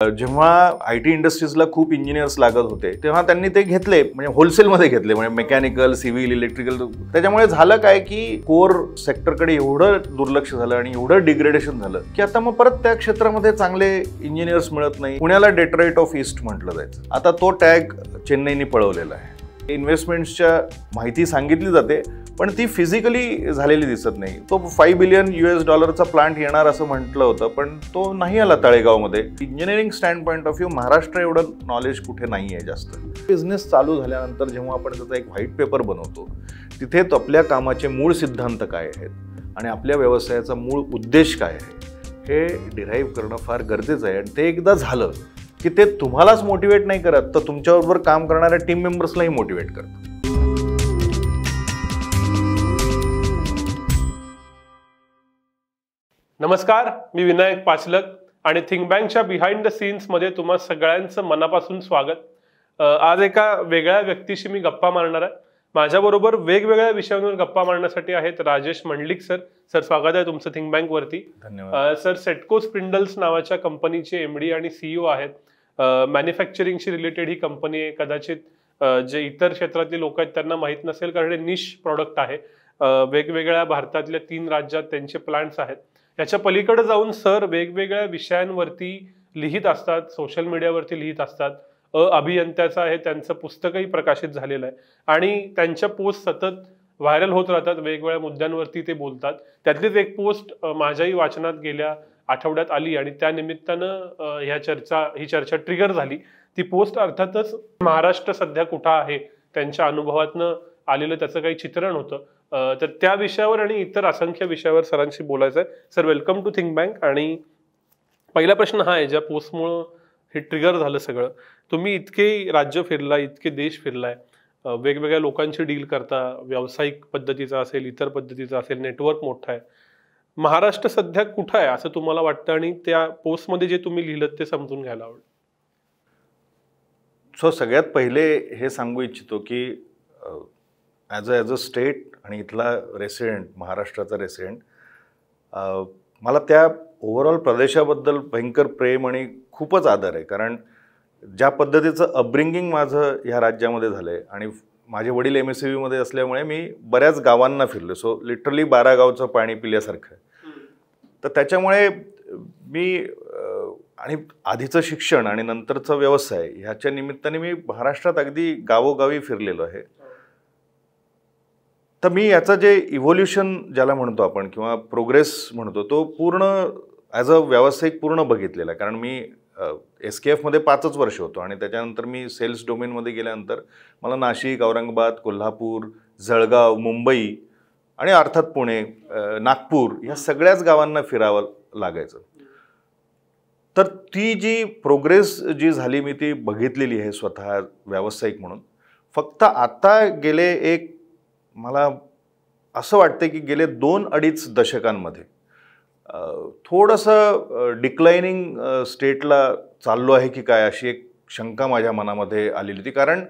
जेव्हा IT इंडस्ट्रीजला खूप engineers लागत होते तेव्हा त्यांनी ते घेतले, म्हणजे होलसेलमध्ये घेतले, म्हणजे मेकॅनिकल, सिव्हिल, इलेक्ट्रिकल. त्याच्यामुळे झालं काय की कोर सेक्टरकडे एवढं दुर्लक्ष झालं आणि एवढं डिग्रेडेशन झालं की आता मग परत त्या क्षेत्रामध्ये चांगले इंजिनियर्स मिळत नाही. पुण्याला डेट्रॉइट ऑफ ईस्ट म्हटलं जायचं, आता तो टॅग चेन्नईने पळवलेला आहे. इन्व्हेस्टमेंट्सच्या माहिती सांगितली जाते पण ती फिजिकली झालेली दिसत नाही. तो $5 बिलियन प्लांट येणार असं म्हटलं होतं पण तो नाही आला तळेगावमध्ये. Engineering stand point of view Maharashtra एवढं नॉलेज कुठे नाही आहे जास्त. बिझनेस चालू झाल्यानंतर जेव्हा आपण त्याचा एक व्हाईट पेपर बनवतो तिथे आपल्या कामाचे मूळ सिद्धांत काय आहेत आणि आपल्या व्यवसायाचा मूळ उद्देश काय आहे हे डिराईव्ह करणं फार गरजेचं आहे. आणि ते एकदा झालं की ते तुम्हालाच मोटिवेट नाही करत तर तुमच्याबरोबर काम करणाऱ्या टीम मेंबर्सलाही मोटिवेट करतं. नमस्कार, मी विनायक पाचलक आणि थिंक बँकच्या बिहाइंड द सीन्समध्ये तुम्हा सगळ्यांचं मनापासून स्वागत. आज एका वेगळ्या व्यक्तीशी मी गप्पा मारणार आहे. माझ्याबरोबर वेगवेगळ्या विषयांवर गप्पा मारण्यासाठी आहेत राजेश मंडलिक सर. सर, स्वागत आहे तुमचं थिंक बँकवरती. धन्यवाद सर. सेटको स्पिंडल्स नावाच्या कंपनीचे MD आणि CEO आहेत. मॅन्युफॅक्चरिंगशी रिलेटेड ही कंपनी आहे. कदाचित जे इतर क्षेत्रातले लोक आहेत त्यांना माहीत नसेल कारण हे निश प्रॉडक्ट आहे. वेगवेगळ्या भारतातल्या 3 राज्यात त्यांचे प्लांट्स आहेत. याच्या पलीकडे जाऊन सर वेगवेगळ्या विषयांवरती लिहित असतात, सोशल मीडियावरती लिहित असतात. अभियंत्याचं आहे त्यांचं पुस्तकही प्रकाशित झालेलं आहे आणि त्यांच्या पोस्ट सतत व्हायरल होत राहतात. वेगवेगळ्या मुद्द्यांवरती ते बोलतात. त्यातलीच एक पोस्ट माझ्याही वाचनात गेल्या आठवड्यात आली आणि त्या निमित्तानं ही चर्चा ट्रिगर झाली. ती पोस्ट अर्थातच महाराष्ट्र सध्या कुठं आहे त्यांच्या अनुभवातनं आलेलं त्याचं काही चित्रण होतं. तर त्या विषयावर आणि इतर असंख्य विषयावर सरांशी बोलायचं आहे. Sir, welcome to Think Bank. आणि पहिला प्रश्न हा आहे, ज्या पोस्टमुळं हे ट्रिगर झालं सगळं. तुम्ही इतके राज्य फिरलाय, इतके देश फिरलाय, वेगवेगळ्या लोकांची डील करता, व्यावसायिक पद्धतीचा असेल, इतर पद्धतीचा असेल, नेटवर्क मोठं आहे. महाराष्ट्र सध्या कुठं आहे असं तुम्हाला वाटतं आणि त्या पोस्टमध्ये जे तुम्ही लिहिलं ते समजून घ्यायला आवडेल. सगळ्यात पहिले हे सांगू इच्छितो की ॲज अ स्टेट आणि इथला रेसिडेंट, महाराष्ट्राचा रेसिडेंट, मला त्या ओव्हरऑल प्रदेशाबद्दल भयंकर प्रेम आणि खूपच आदर आहे. कारण ज्या पद्धतीचं अपब्रिंगिंग माझं ह्या राज्यामध्ये झालं आहे आणि माझे वडील MSCBमध्ये असल्यामुळे मी बऱ्याच गावांना फिरलो. लिटरली 12 गावचं पाणी पिल्यासारखं. तर त्याच्यामुळे मी आणि आधीचं शिक्षण आणि नंतरचा व्यवसाय ह्याच्या निमित्ताने मी महाराष्ट्रात अगदी गावोगावी फिरलेलो आहे. तर मी याचं जे इव्होल्युशन ज्याला म्हणतो आपण किंवा प्रोग्रेस म्हणतो तो पूर्ण ॲज अ व्यावसायिक पूर्ण बघितलेला आहे. कारण मी SKFमध्ये 5च वर्ष होतो आणि त्याच्यानंतर मी सेल्स डोमेनमध्ये गेल्यानंतर मला नाशिक, औरंगाबाद, कोल्हापूर, जळगाव, मुंबई आणि अर्थात पुणे, नागपूर ह्या सगळ्याच गावांना फिरावं लागायचं. तर ती जी प्रोग्रेस जी झाली मी ती बघितलेली आहे स्वतः व्यावसायिक म्हणून. फक्त आता गेले मला असं वाटतं की गेले 2-2.5 दशकांमध्ये थोडंसं डिक्लाइनिंग स्टेटला चाललो आहे की काय अशी एक शंका माझ्या मनामध्ये आलेली होती. कारण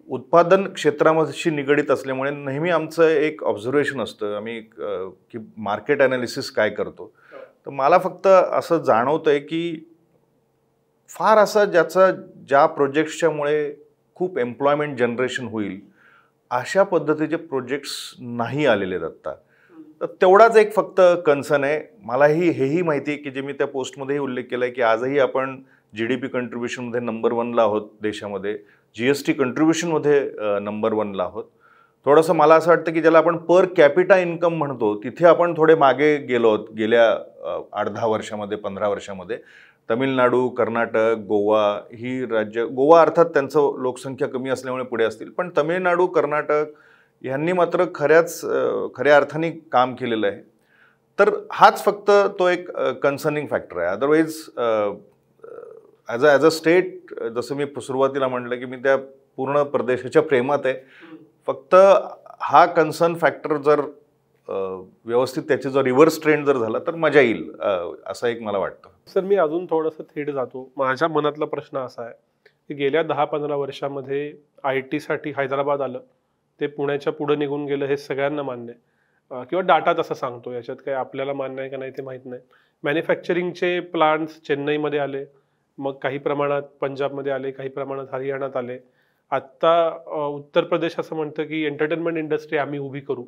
उत्पादन क्षेत्राशी निगडीत असल्यामुळे नेहमी आमचं एक ऑब्झर्वेशन असतं आम्ही की मार्केट ॲनालिसिस काय करतो. तर मला फक्त असं जाणवतं आहे की फार असा ज्या प्रोजेक्ट्सच्यामुळे खूप एम्प्लॉयमेंट जनरेशन होईल अशा पद्धतीचे प्रोजेक्ट्स नाही आलेले आहेत आत्ता. तर तेवढाच एक फक्त कन्सर्न आहे. मलाही हेही माहिती आहे की जे मी त्या पोस्टमध्येही उल्लेख केला आहे की आजही आपण GDP कंट्रीब्युशनमध्ये नंबर 1ला आहोत देशामध्ये, GST कंट्रीब्युशनमध्ये नंबर 1ला आहोत. थोडंसं मला असं वाटतं की ज्याला आपण पर कॅपिटा इन्कम म्हणतो तिथे आपण थोडे मागे गेलो आहोत गेल्या 8-10 वर्षामध्ये, 15 वर्षामध्ये. तमिळनाडू, कर्नाटक, गोवा ही राज्य, गोवा अर्थात त्यांचं लोकसंख्या कमी असल्यामुळे पुढे असतील, पण तमिळनाडू, कर्नाटक यांनी मात्र खऱ्या अर्थाने काम केलेलं आहे. तर हाच फक्त तो एक कन्सर्निंग फॅक्टर आहे. अदरवाईज ॲज अ स्टेट जसं मी सुरुवातीला म्हटलं की मी त्या पूर्ण प्रदेशाच्या प्रेमात आहे. फक्त हा कन्सर्न फॅक्टर जर व्यवस्थित त्याची जर रिव्हर्स ट्रेंड जर झाला तर मजा येईल असं एक मला वाटतं. सर, मी अजून थोडंसं थेट जातो. माझ्या मनातला प्रश्न असा आहे की गेल्या 10-15 वर्षामध्ये IT साठी हैदराबाद आलं, ते पुण्याच्या पुढे निघून गेलं हे सगळ्यांना मान्य आहे. किंवा डाटा तसं सांगतो, याच्यात काही आपल्याला मान्य आहे का नाही ते माहीत नाही. मॅन्युफॅक्चरिंगचे प्लांट्स चेन्नईमध्ये आले, मग काही प्रमाणात पंजाबमध्ये आले, काही प्रमाणात हरियाणात आले. आत्ता उत्तर प्रदेश असं म्हणतं की एंटरटेनमेंट इंडस्ट्री आम्ही उभी करू.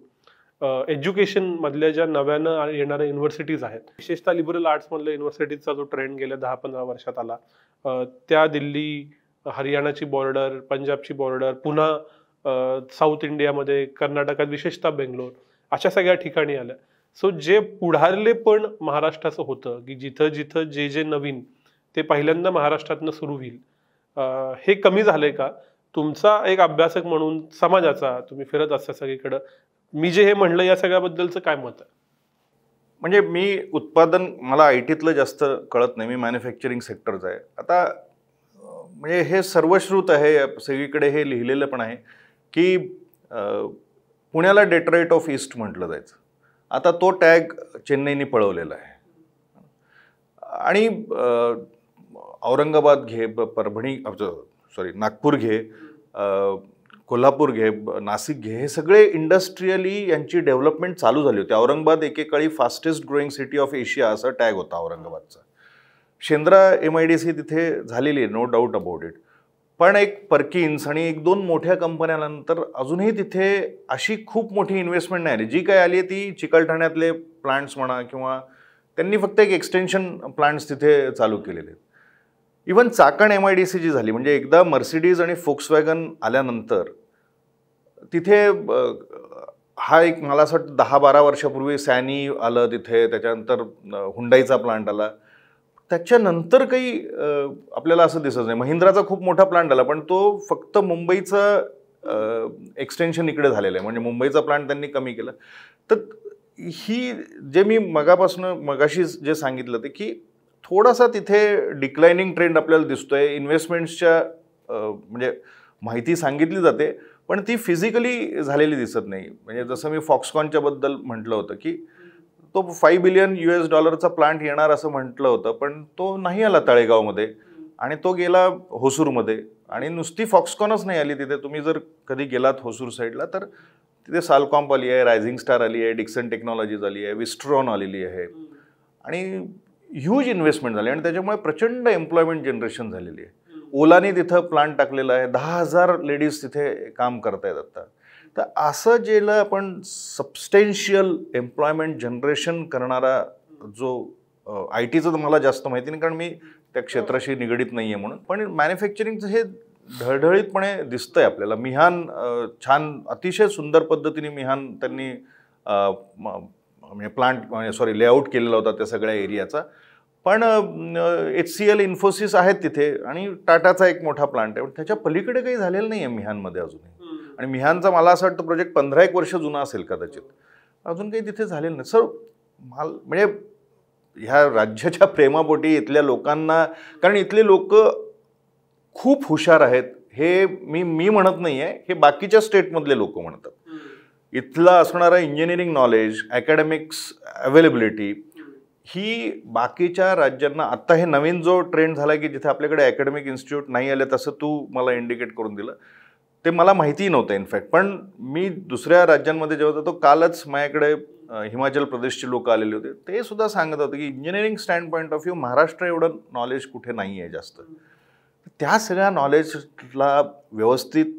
एज्युकेशन मधल्या ज्या नव्यानं येणाऱ्या युनिव्हर्सिटीज आहेत, विशेषतः लिबरल आर्ट्स मधल्या युनिव्हर्सिटीजचा जो ट्रेंड गेल्या 10-15 वर्षात आला, त्या दिल्ली, हरियाणाची बॉर्डर, पंजाबची बॉर्डर, पुन्हा साऊथ इंडियामध्ये, कर्नाटकात, विशेषतः बेंगलोर, अशा सगळ्या ठिकाणी आल्या. सो जे पुढारले पण महाराष्ट्राचं होतं की जिथं जिथं जे जे नवीन ते पहिल्यांदा महाराष्ट्रातनं सुरू होईल, हे कमी झालंय का? तुमचा एक अभ्यासक म्हणून समाजाचा, तुम्ही फिरत असता सगळीकडं, मी जे हे म्हणलं या सगळ्याबद्दलचं काय मत आहे? म्हणजे मी उत्पादन, मला आय टीतलं जास्त कळत नाही, मी मॅन्युफॅक्चरिंग सेक्टरचं आहे. आता म्हणजे हे सर्वश्रुत आहे, सगळीकडे हे लिहिलेलं पण आहे की पुण्याला डेट्रॉइट ऑफ ईस्ट म्हटलं जायचं. आता तो टॅग चेन्नईने पळवलेला आहे. आणि औरंगाबाद घे, परभणी, नागपूर घे, कोल्हापूर घे, नाशिक घे, हे सगळे इंडस्ट्रियली यांची डेव्हलपमेंट चालू झाली होती. औरंगाबाद एकेकाळी fastest growing city of Asia असं टॅग होता औरंगाबादचा. शेंद्रा MIDC तिथे झालेली आहे, नो डाऊट अबाउट इट. पण एक पर्किन्स आणि 1-2 मोठ्या कंपन्यानंतर अजूनही तिथे अशी खूप मोठी इन्व्हेस्टमेंट नाही आली. जी काय आली आहे ती चिकलठाण्यातले प्लांट्स म्हणा, किंवा त्यांनी फक्त एक एक्सटेन्शन प्लांट्स तिथे चालू केलेले आहेत. इवन चाकण MIDC जी झाली, म्हणजे एकदा मर्सिडीज आणि फोक्सवॅगन आल्यानंतर तिथे हा एक, मला असं वाटतं 10-12 वर्षापूर्वी सॅनी आलं तिथे, त्याच्यानंतर हुंडाईचा प्लांट आला, त्याच्यानंतर काही आपल्याला असं दिसत नाही. महिंद्राचा खूप मोठा प्लांट आला, पण तो फक्त मुंबईचं एक्सटेन्शन इकडे झालेलं आहे, म्हणजे मुंबईचा प्लांट त्यांनी कमी केला. तर ही जे मी मगाशी जे सांगितलं ते की थोडासा तिथे डिक्लायनिंग ट्रेंड आपल्याला दिसतोय. इन्व्हेस्टमेंट्सच्या म्हणजे माहिती सांगितली जाते, पण ती फिजिकली झालेली दिसत नाही. म्हणजे जसं मी फॉक्सकॉनच्या बद्दल म्हटलं होतं की तो $5 बिलियन प्लांट येणार असं म्हटलं होतं, पण तो नाही आला तळेगावमध्ये, आणि तो गेला होसूरमध्ये. आणि नुसती फॉक्सकॉनच नाही आली तिथे. तुम्ही जर कधी गेलात होसूर साईडला तर तिथे सालकॉम्प आली आहे, रायझिंग स्टार आली आहे, डिक्सन टेक्नॉलॉजीज आली आहे, विस्ट्रॉन आलेली आहे, आणि ह्यूज इन्व्हेस्टमेंट झाली, आणि त्याच्यामुळे प्रचंड एम्प्लॉयमेंट जनरेशन झालेली आहे. ओलाने तिथं प्लांट टाकलेला आहे, 10,000 लेडीज तिथे काम करतायत आता. तर असं जेला आपण सबस्टेन्शियल एम्प्लॉयमेंट जनरेशन करणारा जो IT चं तर मला जास्त माहिती नाही, कारण मी त्या क्षेत्राशी निगडीत नाही आहे म्हणून, पण मॅन्युफॅक्चरिंगचं हे ढळढळीतपणे दिसतंय आपल्याला. मिहान छान, अतिशय सुंदर पद्धतीने मिहान त्यांनी म्हणजे लेआउट केलेला होता त्या सगळ्या एरियाचा. पण HCL, इन्फोसिस आहेत तिथे, आणि टाटाचा एक मोठा प्लांट आहे, पण त्याच्या पलीकडे काही झालेलं नाही आहे मिहानमध्ये अजूनही. आणि मिहानचा मला असं वाटतं प्रोजेक्ट 15-1 वर्ष जुना असेल कदाचित, अजून काही तिथे झालेलं नाही. सर म्हणजे ह्या राज्याच्या प्रेमापोटी इथल्या लोकांना, कारण इथले लोक खूप हुशार आहेत, हे मी म्हणत नाही आहे, हे बाकीच्या स्टेटमधले लोक म्हणतात. इथलं असणारं इंजिनिअरिंग नॉलेज, अकॅडमिक्स अवेलेबिलिटी ही बाकीच्या राज्यांना, आत्ता हे नवीन जो ट्रेंड झाला की जिथे आपल्याकडे अकॅडमिक इन्स्टिट्यूट नाही आले, तसं तू मला इंडिकेट करून दिलं, ते मला माहितीही नव्हतं इनफॅक्ट. पण मी दुसऱ्या राज्यांमध्ये जेव्हा होतो, कालच माझ्याकडे हिमाचल प्रदेशचे लोक आलेले होते, ते सुद्धा सांगत होते की engineering stand point of view Maharashtra एवढं नॉलेज कुठे नाही आहे जास्त. त्या सगळ्या नॉलेजला व्यवस्थित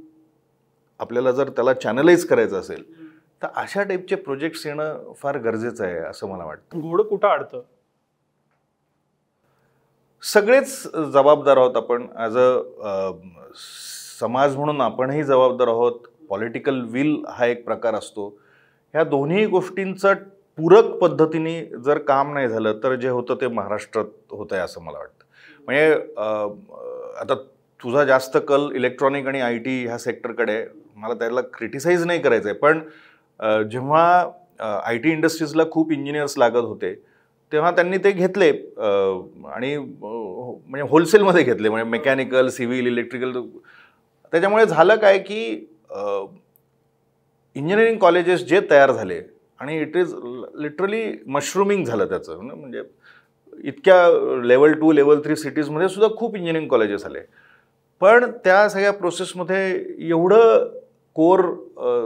आपल्याला जर त्याला चॅनलाइज करायचं असेल तर अशा टाईपचे प्रोजेक्ट्स येणं फार गरजेचं आहे असं मला वाटतं. घोडं कुठं अडतं? सगळेच जबाबदार आहोत आपण, ॲज अ समाज म्हणून आपणही जबाबदार आहोत. पॉलिटिकल विल हा एक प्रकार असतो. ह्या दोन्ही गोष्टींचं पूरक पद्धतीने जर काम नाही झालं तर जे होतं ते महाराष्ट्रात होतं आहे असं मला वाटतं. म्हणजे आता तुझा जास्त कल इलेक्ट्रॉनिक आणि IT ह्या सेक्टरकडे, मला त्याला क्रिटिसाइज नाही करायचं आहे, पण जेव्हा IT इंडस्ट्रीजला खूप इंजिनियर्स लागत होते तेव्हा त्यांनी ते घेतले, आणि म्हणजे होलसेलमध्ये घेतले, म्हणजे मेकॅनिकल, सिव्हिल, इलेक्ट्रिकल. त्याच्यामुळे झालं काय की इंजिनिअरिंग कॉलेजेस जे तयार झाले, आणि इट इज लिटरली मशरूमिंग झालं त्याचं. म्हणजे इतक्या लेवल 2, लेवल 3 सिटीजमध्ये सुद्धा खूप इंजिनिअरिंग कॉलेजेस आले, पण त्या सगळ्या प्रोसेसमध्ये एवढं कोर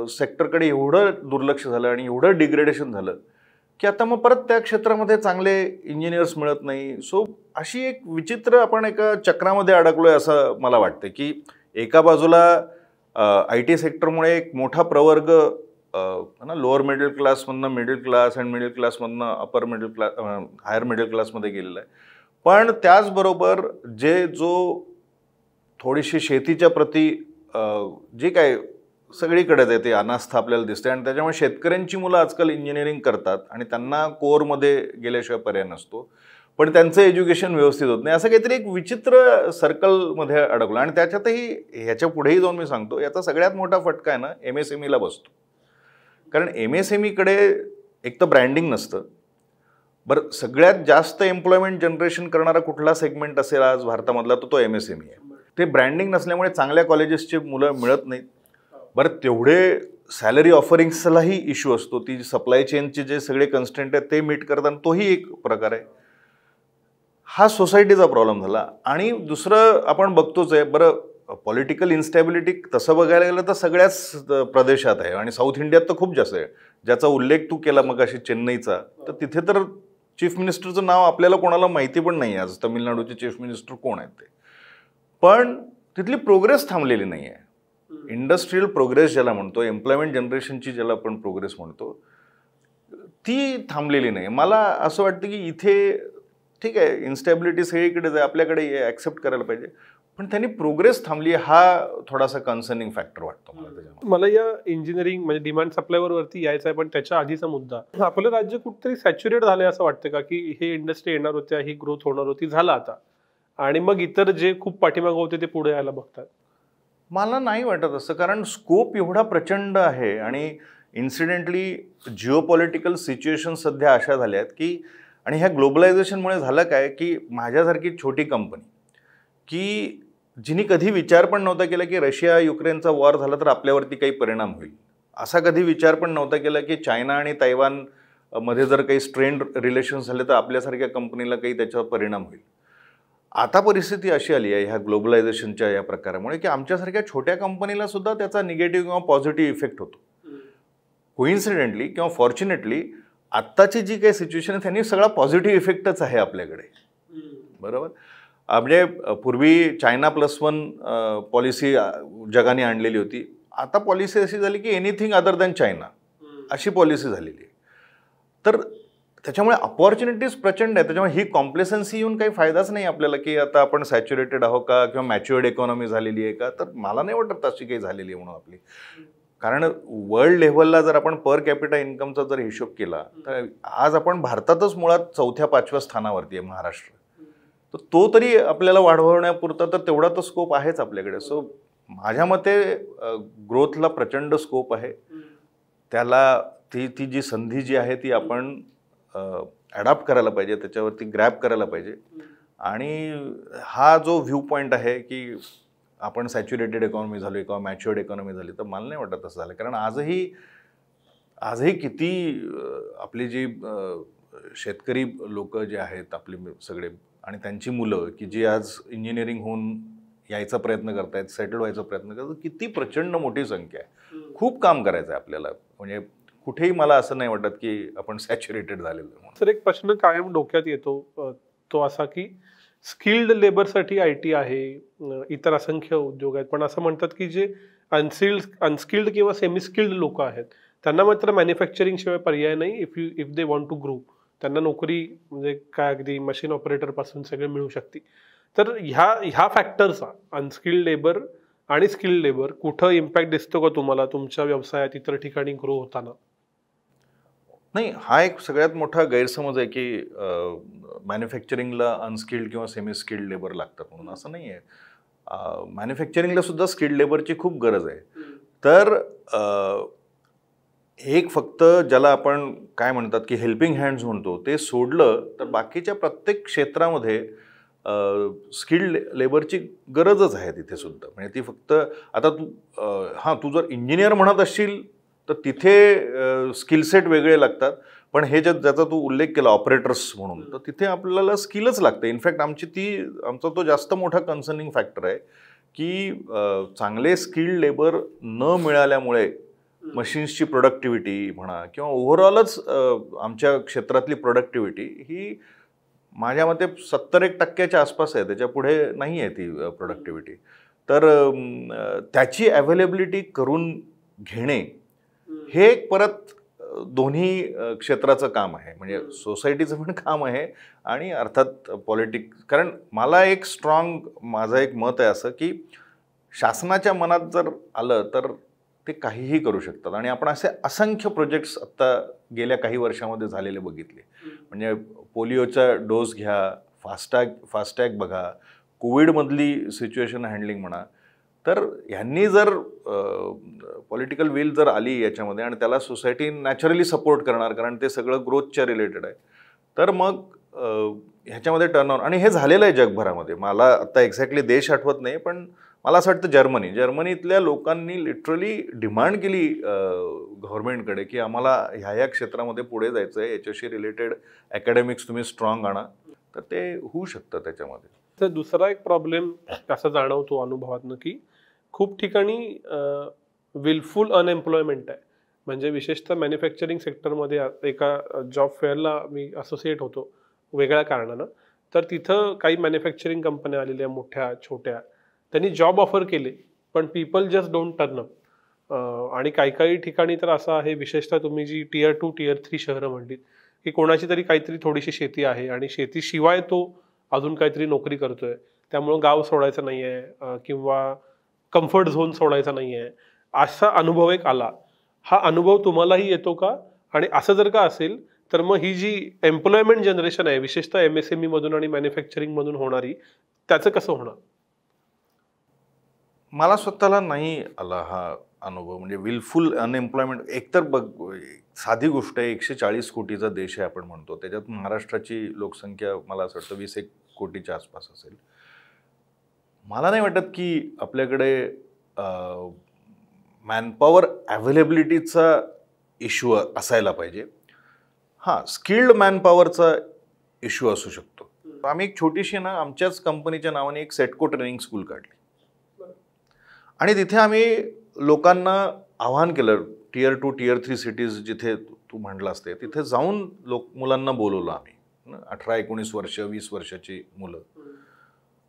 सेक्टरकडे एवढं दुर्लक्ष झालं आणि एवढं डिग्रेडेशन झालं की आता मग परत त्या क्षेत्रामध्ये चांगले इंजिनियर्स मिळत नाही. सो अशी एक विचित्र आपण एका चक्रामध्ये अडकलोय असं मला वाटतं, की एका बाजूला IT सेक्टरमुळे एक मोठा प्रवर्ग ना लोअर मिडल क्लासमधनं मिडल क्लास अँड मिडल क्लासमधनं upper middle class higher middle क्लासमध्ये गेलेला आहे. पण त्याचबरोबर जो थोडीशी शेतीच्या प्रती जे काय सगळीकडेच आहे ते अनास्था आपल्याला दिसते आणि त्याच्यामुळे शेतकऱ्यांची मुलं आजकाल इंजिनिअरिंग करतात आणि त्यांना कोअरमध्ये गेल्याशिवाय पर्याय नसतो, पण त्यांचं एज्युकेशन व्यवस्थित होत नाही. असं काहीतरी एक विचित्र सर्कलमध्ये अडकलं. आणि त्याच्यातही ह्याच्या पुढेही जाऊन मी सांगतो, याचा सगळ्यात मोठा फटका आहे ना MSMEला बसतो. कारण MSMEकडे एक तर ब्रँडिंग नसतं. बरं, सगळ्यात जास्त एम्प्लॉयमेंट जनरेशन करणारा कुठला सेगमेंट असेल आज भारतामधला तो MSME आहे. ते ब्रँडिंग नसल्यामुळे चांगल्या कॉलेजेसची मुलं मिळत नाहीत. बरं, तेवढे सॅलरी ऑफरिंग्सलाही इश्यू असतो. ती सप्लाय चेनचे जे सगळे कन्स्टंट आहेत ते मीट करताना तोही एक प्रकार आहे. हा सोसायटीचा प्रॉब्लेम झाला. आणि दुसरं आपण बघतोच आहे, बरं पॉलिटिकल इन्स्टॅबिलिटी तसं बघायला गेलं तर सगळ्याच प्रदेशात आहे आणि साऊथ इंडियात तर खूप जास्त आहे. ज्याचा उल्लेख तू केला मग अशी चेन्नईचा, तर तिथे तर चीफ मिनिस्टरचं नाव आपल्याला कोणाला माहिती पण नाही आज, तमिळनाडूचे चीफ मिनिस्टर कोण आहेत ते. पण तिथली प्रोग्रेस थांबलेली नाही आहे. इंडस्ट्रियल प्रोग्रेस ज्याला म्हणतो, एम्प्लॉयमेंट जनरेशनची ज्याला आपण प्रोग्रेस म्हणतो, ती थांबलेली नाही. मला असं वाटतं की इथे ठीक आहे, इन्स्टॅबिलिटी सगळीकडेच आहे, आपल्याकडे ॲक्सेप्ट करायला पाहिजे, पण त्यांनी प्रोग्रेस थांबली हा थोडासा कन्सर्निंग फॅक्टर वाटतो मला त्याच्यामध्ये. मला या इंजिनिअरिंग म्हणजे डिमांड सप्लायवर वरती यायचं आहे, पण त्याच्या आधीचा मुद्दा, आपलं राज्य कुठेतरी सॅच्युरेट झालंय असं वाटतं का, की हे इंडस्ट्री येणार होत्या, ही ग्रोथ होणार होती, झाला आता, आणि मग इतर जे खूप पाठीमागं होते ते पुढे यायला बघतात? मला नाही वाटत असं, कारण स्कोप एवढा प्रचंड आहे आणि इन्सिडेंटली जिओपॉलिटिकल सिच्युएशन सध्या अशा झाल्या आहेत की, आणि ह्या ग्लोबलायझेशनमुळे झालं काय की माझ्यासारखी छोटी कंपनी की जिने कधी विचार पण नव्हता केला की रशिया युक्रेनचा वॉर झाला तर आपल्यावरती काही परिणाम होईल, असा कधी विचार पण नव्हता केला की चायना आणि तैवान मध्ये जर काही स्ट्रेंड रिलेशन झाले तर आपल्यासारख्या कंपनीला काही त्याच्यावर परिणाम होईल. आता परिस्थिती अशी आली आहे ह्या ग्लोबलायझेशनच्या या प्रकारामुळे की आमच्यासारख्या छोट्या कंपनीला सुद्धा त्याचा निगेटिव्ह किंवा पॉझिटिव्ह इफेक्ट होतो. कोइन्सिडेंटली किंवा फॉर्च्युनेटली आत्ताची जी काही सिच्युएशन आहे त्यांनी सगळा पॉझिटिव्ह इफेक्टच आहे आपल्याकडे. बरोबर, म्हणजे पूर्वी चायना +1 पॉलिसी जगाने आणलेली होती. आता पॉलिसी अशी झाली की एनिथिंग अदर दॅन चायना अशी पॉलिसी झालेली आहे. तर त्याच्यामुळे अपॉर्च्युनिटीज प्रचंड आहे. त्याच्यामुळे ही कॉम्प्लेसन्सी येऊन काही फायदाच नाही आपल्याला की आता आपण सॅच्युरेटेड आहोत का किंवा मॅच्युअर्ड इकॉनॉमी झालेली आहे का, तर मला नाही वाटत अशी काही झालेली आहे म्हणून आपली. कारण वर्ल्ड लेव्हलला जर आपण पर कॅपिटा इन्कमचा जर हिशोब केला तर आज आपण भारतातच मुळात 4-5व्या स्थानावरती आहे महाराष्ट्र. तर तो तरी आपल्याला वाढवण्यापुरता तर तेवढा तर स्कोप आहेच आपल्याकडे. सो माझ्या मते ग्रोथला प्रचंड स्कोप आहे. त्याला ती जी संधी जी आहे ती आपण ॲडॉप्ट करायला पाहिजे, त्याच्यावरती ग्रॅब करायला पाहिजे. आणि हा जो व्ह्यू पॉईंट आहे की आपण सॅच्युरेटेड इकॉनॉमी झालो किंवा मॅच्युअर्ड इकॉनॉमी झाली, तर मला नाही वाटत तसं झालं. कारण आजही किती आपली जी शेतकरी लोक जे आहेत आपले सगळे आणि त्यांची मुलं की जी आज इंजिनिअरिंग होऊन यायचा प्रयत्न करतायत, सेटल व्हायचा प्रयत्न करतात, किती प्रचंड मोठी संख्या आहे. खूप काम करायचं आहे आपल्याला. म्हणजे कुठेही मला असं नाही वाटत की आपण सॅच्युरेटेड झालेलो. सर, एक प्रश्न कायम डोक्यात येतो, तो असा की स्किल्ड लेबरसाठी IT आहे, इतर असंख्य उद्योग आहेत, पण असं म्हणतात की जे अनस्किल्ड किंवा सेमी स्किल्ड लोक आहेत त्यांना मात्र मॅन्युफॅक्चरिंग शिवाय पर्याय नाही. If they want to grow, त्यांना नोकरी म्हणजे काय अगदी मशीन ऑपरेटर पासून सगळे मिळू शकते. तर ह्या फॅक्टरचा अनस्किल्ड लेबर आणि स्किल्ड लेबर कुठं इम्पॅक्ट दिसतो का तुम्हाला तुमच्या व्यवसायात इतर ठिकाणी ग्रो होताना? नाही, हा एक सगळ्यात मोठा गैरसमज आहे की मॅन्युफॅक्चरिंगला अनस्किल्ड किंवा सेमी स्किल्ड लेबर लागतात म्हणून. असं नाही आहे. मॅन्युफॅक्चरिंगला सुद्धा स्किल्ड लेबरची खूप गरज आहे. तर एक फक्त ज्याला आपण काय म्हणतात की हेल्पिंग हँड्स म्हणतो ते सोडलं तर बाकीच्या प्रत्येक क्षेत्रामध्ये स्किल्ड लेबरची गरजच आहे तिथे सुद्धा. म्हणजे ती फक्त आता तू जर इंजिनियर म्हणत असशील तर तिथे स्किलसेट वेगळे लागतात, पण हे ज्याचा तू उल्लेख केला ऑपरेटर्स म्हणून, तर तिथे आपल्याला स्किलच लागते. इनफॅक्ट आमचा तो जास्त मोठा कन्सर्निंग फॅक्टर आहे की चांगले स्किल्ड लेबर न मिळाल्यामुळे मशीन्सची प्रोडक्टिव्हिटी म्हणा किंवा ओव्हरऑलच आमच्या क्षेत्रातली प्रोडक्टिव्हिटी ही माझ्या मते 70% आसपास आहे, त्याच्या पुढे नाही आहे ती प्रोडक्टिव्हिटी. तर त्याची अवेलेबिलिटी करून घेणे हे परत दोन्ही क्षेत्राचं काम आहे, म्हणजे सोसायटीचं पण काम आहे आणि अर्थात पॉलिटिक्स. कारण मला एक माझं एक मत आहे असं की शासनाच्या मनात जर आलं तर ते काहीही करू शकतात आणि आपण असे असंख्य प्रोजेक्ट्स आत्ता गेल्या काही वर्षामध्ये झालेले बघितले. म्हणजे पोलिओचा डोस घ्या, फास्टॅग बघा, कोविडमधली सिच्युएशन हँडलिंग म्हणा. तर ह्यांनी जर पॉलिटिकल विल जर आली याच्यामध्ये आणि त्याला सोसायटी नॅचरली सपोर्ट करणार, कारण ते सगळं ग्रोथच्या रिलेटेड आहे, तर मग ह्याच्यामध्ये टर्नऑन. आणि हे झालेलं आहे जगभरामध्ये. मला आत्ता एक्झॅक्टली देश आठवत नाही, पण मला असं वाटतं जर्मनीतल्या लोकांनी लिटरली डिमांड केली गव्हर्नमेंटकडे की आम्हाला ह्या क्षेत्रामध्ये पुढे जायचं आहे, याच्याशी रिलेटेड अकॅडमिक्स तुम्ही स्ट्रॉंग आणा. तर ते होऊ शकतं त्याच्यामध्ये. तर दुसरा एक प्रॉब्लेम असा जाणवतो अनुभवातनं की खूप ठिकाणी विलफुल अनएम्प्लॉयमेंट आहे. म्हणजे विशेषतः मॅन्युफॅक्चरिंग सेक्टरमध्ये एका जॉब फेअरला मी असोसिएट होतो वेगळ्या कारणानं. तर तिथं काही मॅन्युफॅक्चरिंग कंपन्या आलेल्या मोठ्या छोट्या, त्यांनी जॉब ऑफर केले पण people just don't turn up. आणि काही ठिकाणी तर असं आहे, विशेषतः तुम्ही जी Tier 2 Tier 3 शहरं म्हणलीत, की कोणाची तरी काहीतरी थोडीशी शेती आहे आणि शेतीशिवाय तो अजून काहीतरी नोकरी करतोय, त्यामुळं गाव सोडायचं नाही आहे किंवा कम्फर्ट झोन सोडायचा नाही आहे, असा अनुभव एक आला. हा अनुभव तुम्हालाही येतो का? आणि असं जर का असेल तर मग ही जी एम्प्लॉयमेंट जनरेशन आहे विशेषतः MSME मधून आणि मॅन्युफॅक्चरिंग मधून होणारी, त्याचं कसं होणार? मला स्वतःला नाही आला हा अनुभव. म्हणजे विलफुल अनएम्प्लॉयमेंट. एकतर बघ, साधी गोष्ट आहे, 140 कोटीचा देश आहे आपण म्हणतो, त्याच्यात महाराष्ट्राची लोकसंख्या मला असं वाटतं 20-1 कोटीच्या आसपास असेल. मला नाही वाटत की आपल्याकडे मॅनपॉवर अवेलेबिलिटीचा इश्यू असायला पाहिजे. हां, स्किल्ड मॅनपॉवरचा इश्यू असू शकतो. आम्ही एक छोटीशी ना आमच्याच कंपनीच्या नावाने एक सेटको ट्रेनिंग स्कूल काढली आणि तिथे आम्ही लोकांना आवाहन केलं, Tier 2 Tier 3 सिटीज जिथे तू म्हटलास ते, तिथे जाऊन मुलांना बोलवलं आम्ही. 18-19 वर्ष 20 वर्षाची मुलं,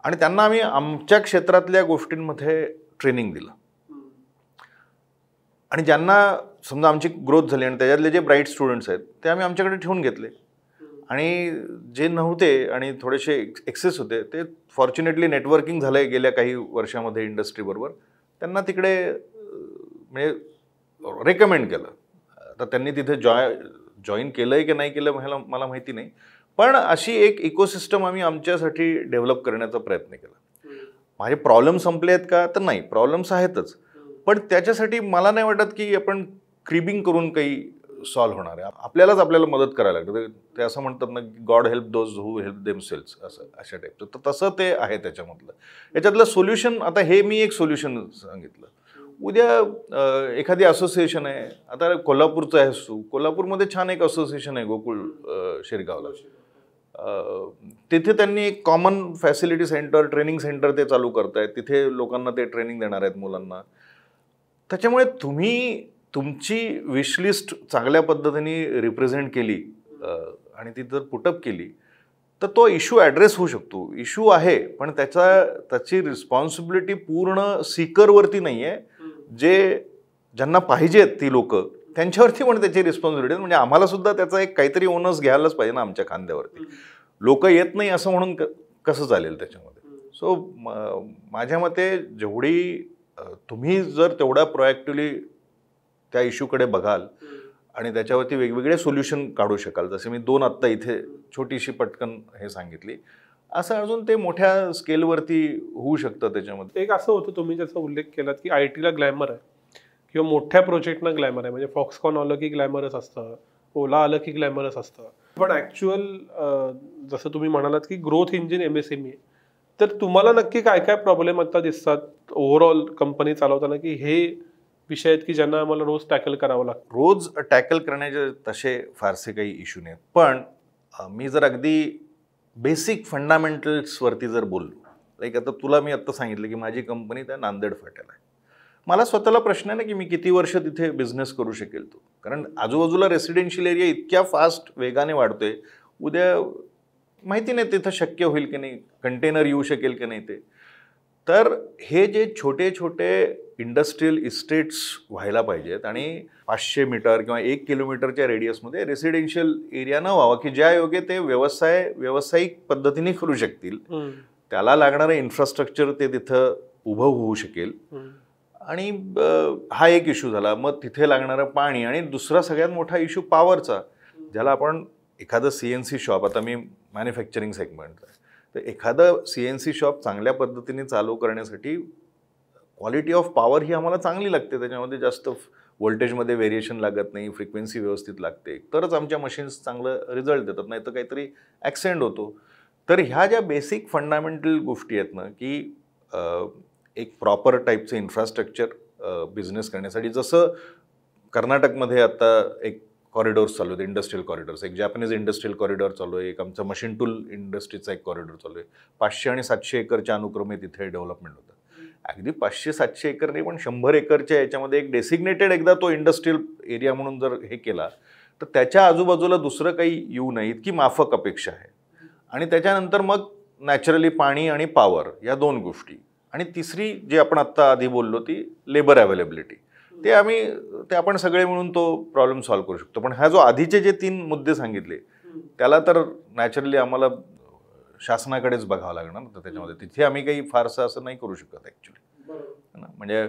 आणि त्यांना आम्ही आमच्या क्षेत्रातल्या गोष्टींमध्ये ट्रेनिंग दिलं. आणि ज्यांना समजा आमची ग्रोथ झाली आणि त्याच्यातले जे ब्राईट स्टुडंट्स आहेत ते आम्ही आमच्याकडे ठेवून घेतले, आणि जे नव्हते आणि थोडेसे एक्सेस होते ते फॉर्च्युनेटली नेटवर्किंग झालं आहे गेल्या काही वर्षामध्ये इंडस्ट्रीबरोबर, त्यांना तिकडे म्हणजे रेकमेंड केलं. तर त्यांनी तिथे जॉईन केलं आहे की नाही केलं मला माहिती नाही, पण अशी एक इकोसिस्टम आम्ही आमच्यासाठी डेव्हलप करण्याचा प्रयत्न केला. माझे प्रॉब्लेम संपले आहेत का? तर नाही, प्रॉब्लेम्स आहेतच, पण त्याच्यासाठी मला नाही वाटत की आपण क्रिबिंग करून काही सॉल्व्ह होणार आहे. आपल्यालाच आपल्याला मदत करायला लागतं. ते असं म्हणतात ना, God help those who help themselves, असं अशा टाईपचं. तर तसं ते आहे त्याच्यामधलं. याच्यातलं सोल्युशन, आता हे मी एक सोल्युशन सांगितलं. उद्या एखादी असोसिएशन आहे, आता कोल्हापूरचं आहे, कोल्हापूरमध्ये छान एक असोसिएशन आहे गोकुळ शिरगावला. तिथे त्यांनी एक common facility centre, training centre ते चालू करतायत. तिथे लोकांना ते ट्रेनिंग देणार आहेत मुलांना. त्याच्यामुळे तुम्ही तुमची विशलिस्ट चांगल्या पद्धतीने रिप्रेझेंट केली आणि ती जर पुटअप केली तर तो इश्यू ॲड्रेस होऊ शकतो. इश्यू आहे, पण त्याची रिस्पॉन्सिबिलिटी पूर्ण सीकरवरती नाही आहे. ज्यांना पाहिजेत ती लोक, त्यांच्यावरती पण त्याची रिस्पॉन्सिबिलिटी. म्हणजे आम्हाला सुद्धा त्याचा एक काहीतरी ओनर्स घ्यायलाच पाहिजे ना आमच्या खांद्यावरती. लोक येत नाही असं म्हणून कसं चालेल त्याच्यामध्ये. सो माझ्या मते जेवढी तुम्ही जर तेवढा प्रोएक्टिव्हली त्या इश्यूकडे बघाल आणि त्याच्यावरती वेगवेगळे सोल्युशन काढू शकाल, जसे मी 2 आत्ता इथे छोटीशी पटकन हे सांगितली, असं अजून ते मोठ्या स्केलवरती होऊ शकतं. त्याच्यामध्ये एक असं होतं, तुम्ही ज्याचा उल्लेख केलात की IT ला ग्लॅमर आहे किंवा मोठ्या प्रोजेक्टना ग्लॅमर आहे. म्हणजे फॉक्सकॉन आलं की ग्लॅमरच असतं, ओला आलं की ग्लॅमरच असतं. पण ॲक्च्युअल जसं तुम्ही म्हणालात की ग्रोथ इंजिन MSME आहे, तर तुम्हाला नक्की काय काय प्रॉब्लेम आता दिसतात ओव्हरऑल कंपनी चालवताना, की हे विषय आहेत की ज्यांना आम्हाला रोज टॅकल करावं लागतं? रोज टॅकल करण्याचे तसे फारसे काही इश्यू नाहीत, पण मी जर अगदी बेसिक फंडामेंटल्सवरती जर बोललो, लाईक आता तुला मी आत्ता सांगितलं की माझी कंपनी त्या नांदेड फाट्याला आहे. मला स्वतःला प्रश्न आहे ना की मी किती वर्ष तिथे बिझनेस करू शकेल तो, कारण आजूबाजूला रेसिडेन्शियल एरिया इतक्या फास्ट वेगाने वाढतोय, उद्या माहिती नाही तिथं शक्य होईल की नाही, कंटेनर येऊ शकेल की नाही ते. तर हे जे छोटे छोटे इंडस्ट्रियल इस्टेट्स व्हायला पाहिजेत आणि 500 मीटर किंवा 1 किलोमीटरच्या रेडियसमध्ये रेसिडेन्शियल एरिया न व्हावा की ज्या योगे ते व्यावसायिक पद्धतीने करू शकतील, त्याला लागणारं इन्फ्रास्ट्रक्चर ते तिथं उभं होऊ शकेल. आणि हा एक इश्यू झाला. मग तिथे लागणारं पाणी, आणि दुसरा सगळ्यात मोठा इश्यू पॉवरचा, ज्याला आपण एखादं CNC शॉप, आता मी मॅन्युफॅक्चरिंग सेगमेंट आहे, तर एखादं CNC शॉप चांगल्या पद्धतीने चालू करण्यासाठी क्वालिटी ऑफ पॉवर ही आम्हाला चांगली लागते, त्याच्यामध्ये जास्त व्होल्टेजमध्ये व्हेरिएशन लागत नाही, फ्रिक्वेन्सी व्यवस्थित लागते, तरच आमच्या मशीन्स चांगलं रिझल्ट देतात, नाही तर काहीतरी ॲक्सिडेंट होतो. तर ह्या ज्या बेसिक फंडामेंटल गोष्टी आहेत ना, की एक प्रॉपर टाईपचं इन्फ्रास्ट्रक्चर बिझनेस करण्यासाठी, जसं कर्नाटकमध्ये आता एक कॉरिडॉर्स चालू आहेत, इंडस्ट्रियल कॉरिडॉर्स, एक जॅपनीज इंडस्ट्रियल कॉरिडॉर चालू आहे, एक आमचा मशीन टूल इंडस्ट्रीचा एक कॉरिडॉर चालू आहे. 500 आणि 700 एकरच्या अनुक्रमे तिथे डेव्हलपमेंट होतं. अगदी 500-700 एकर नाही, पण 100 एकरच्या याच्यामध्ये एक डेसिग्नेटेड एकदा तो इंडस्ट्रियल एरिया म्हणून जर हे केला, तर त्याच्या आजूबाजूला दुसरं काही येऊ नये इतकी माफक अपेक्षा आहे. आणि त्याच्यानंतर मग नॅचरली पाणी आणि पॉवर या 2 गोष्टी, आणि तिसरी जी आपण आत्ता आधी बोललो ती लेबर अवेलेबिलिटी, ते आपण सगळे मिळून तो प्रॉब्लेम सॉल्व्ह करू शकतो. पण हा जो आधीचे जे 3 मुद्दे सांगितले, त्याला तर नॅचरली आम्हाला शासनाकडेच बघावं लागणार, तर त्याच्यामध्ये तिथे आम्ही काही फारसं असं नाही करू शकत ॲक्च्युली. म्हणजे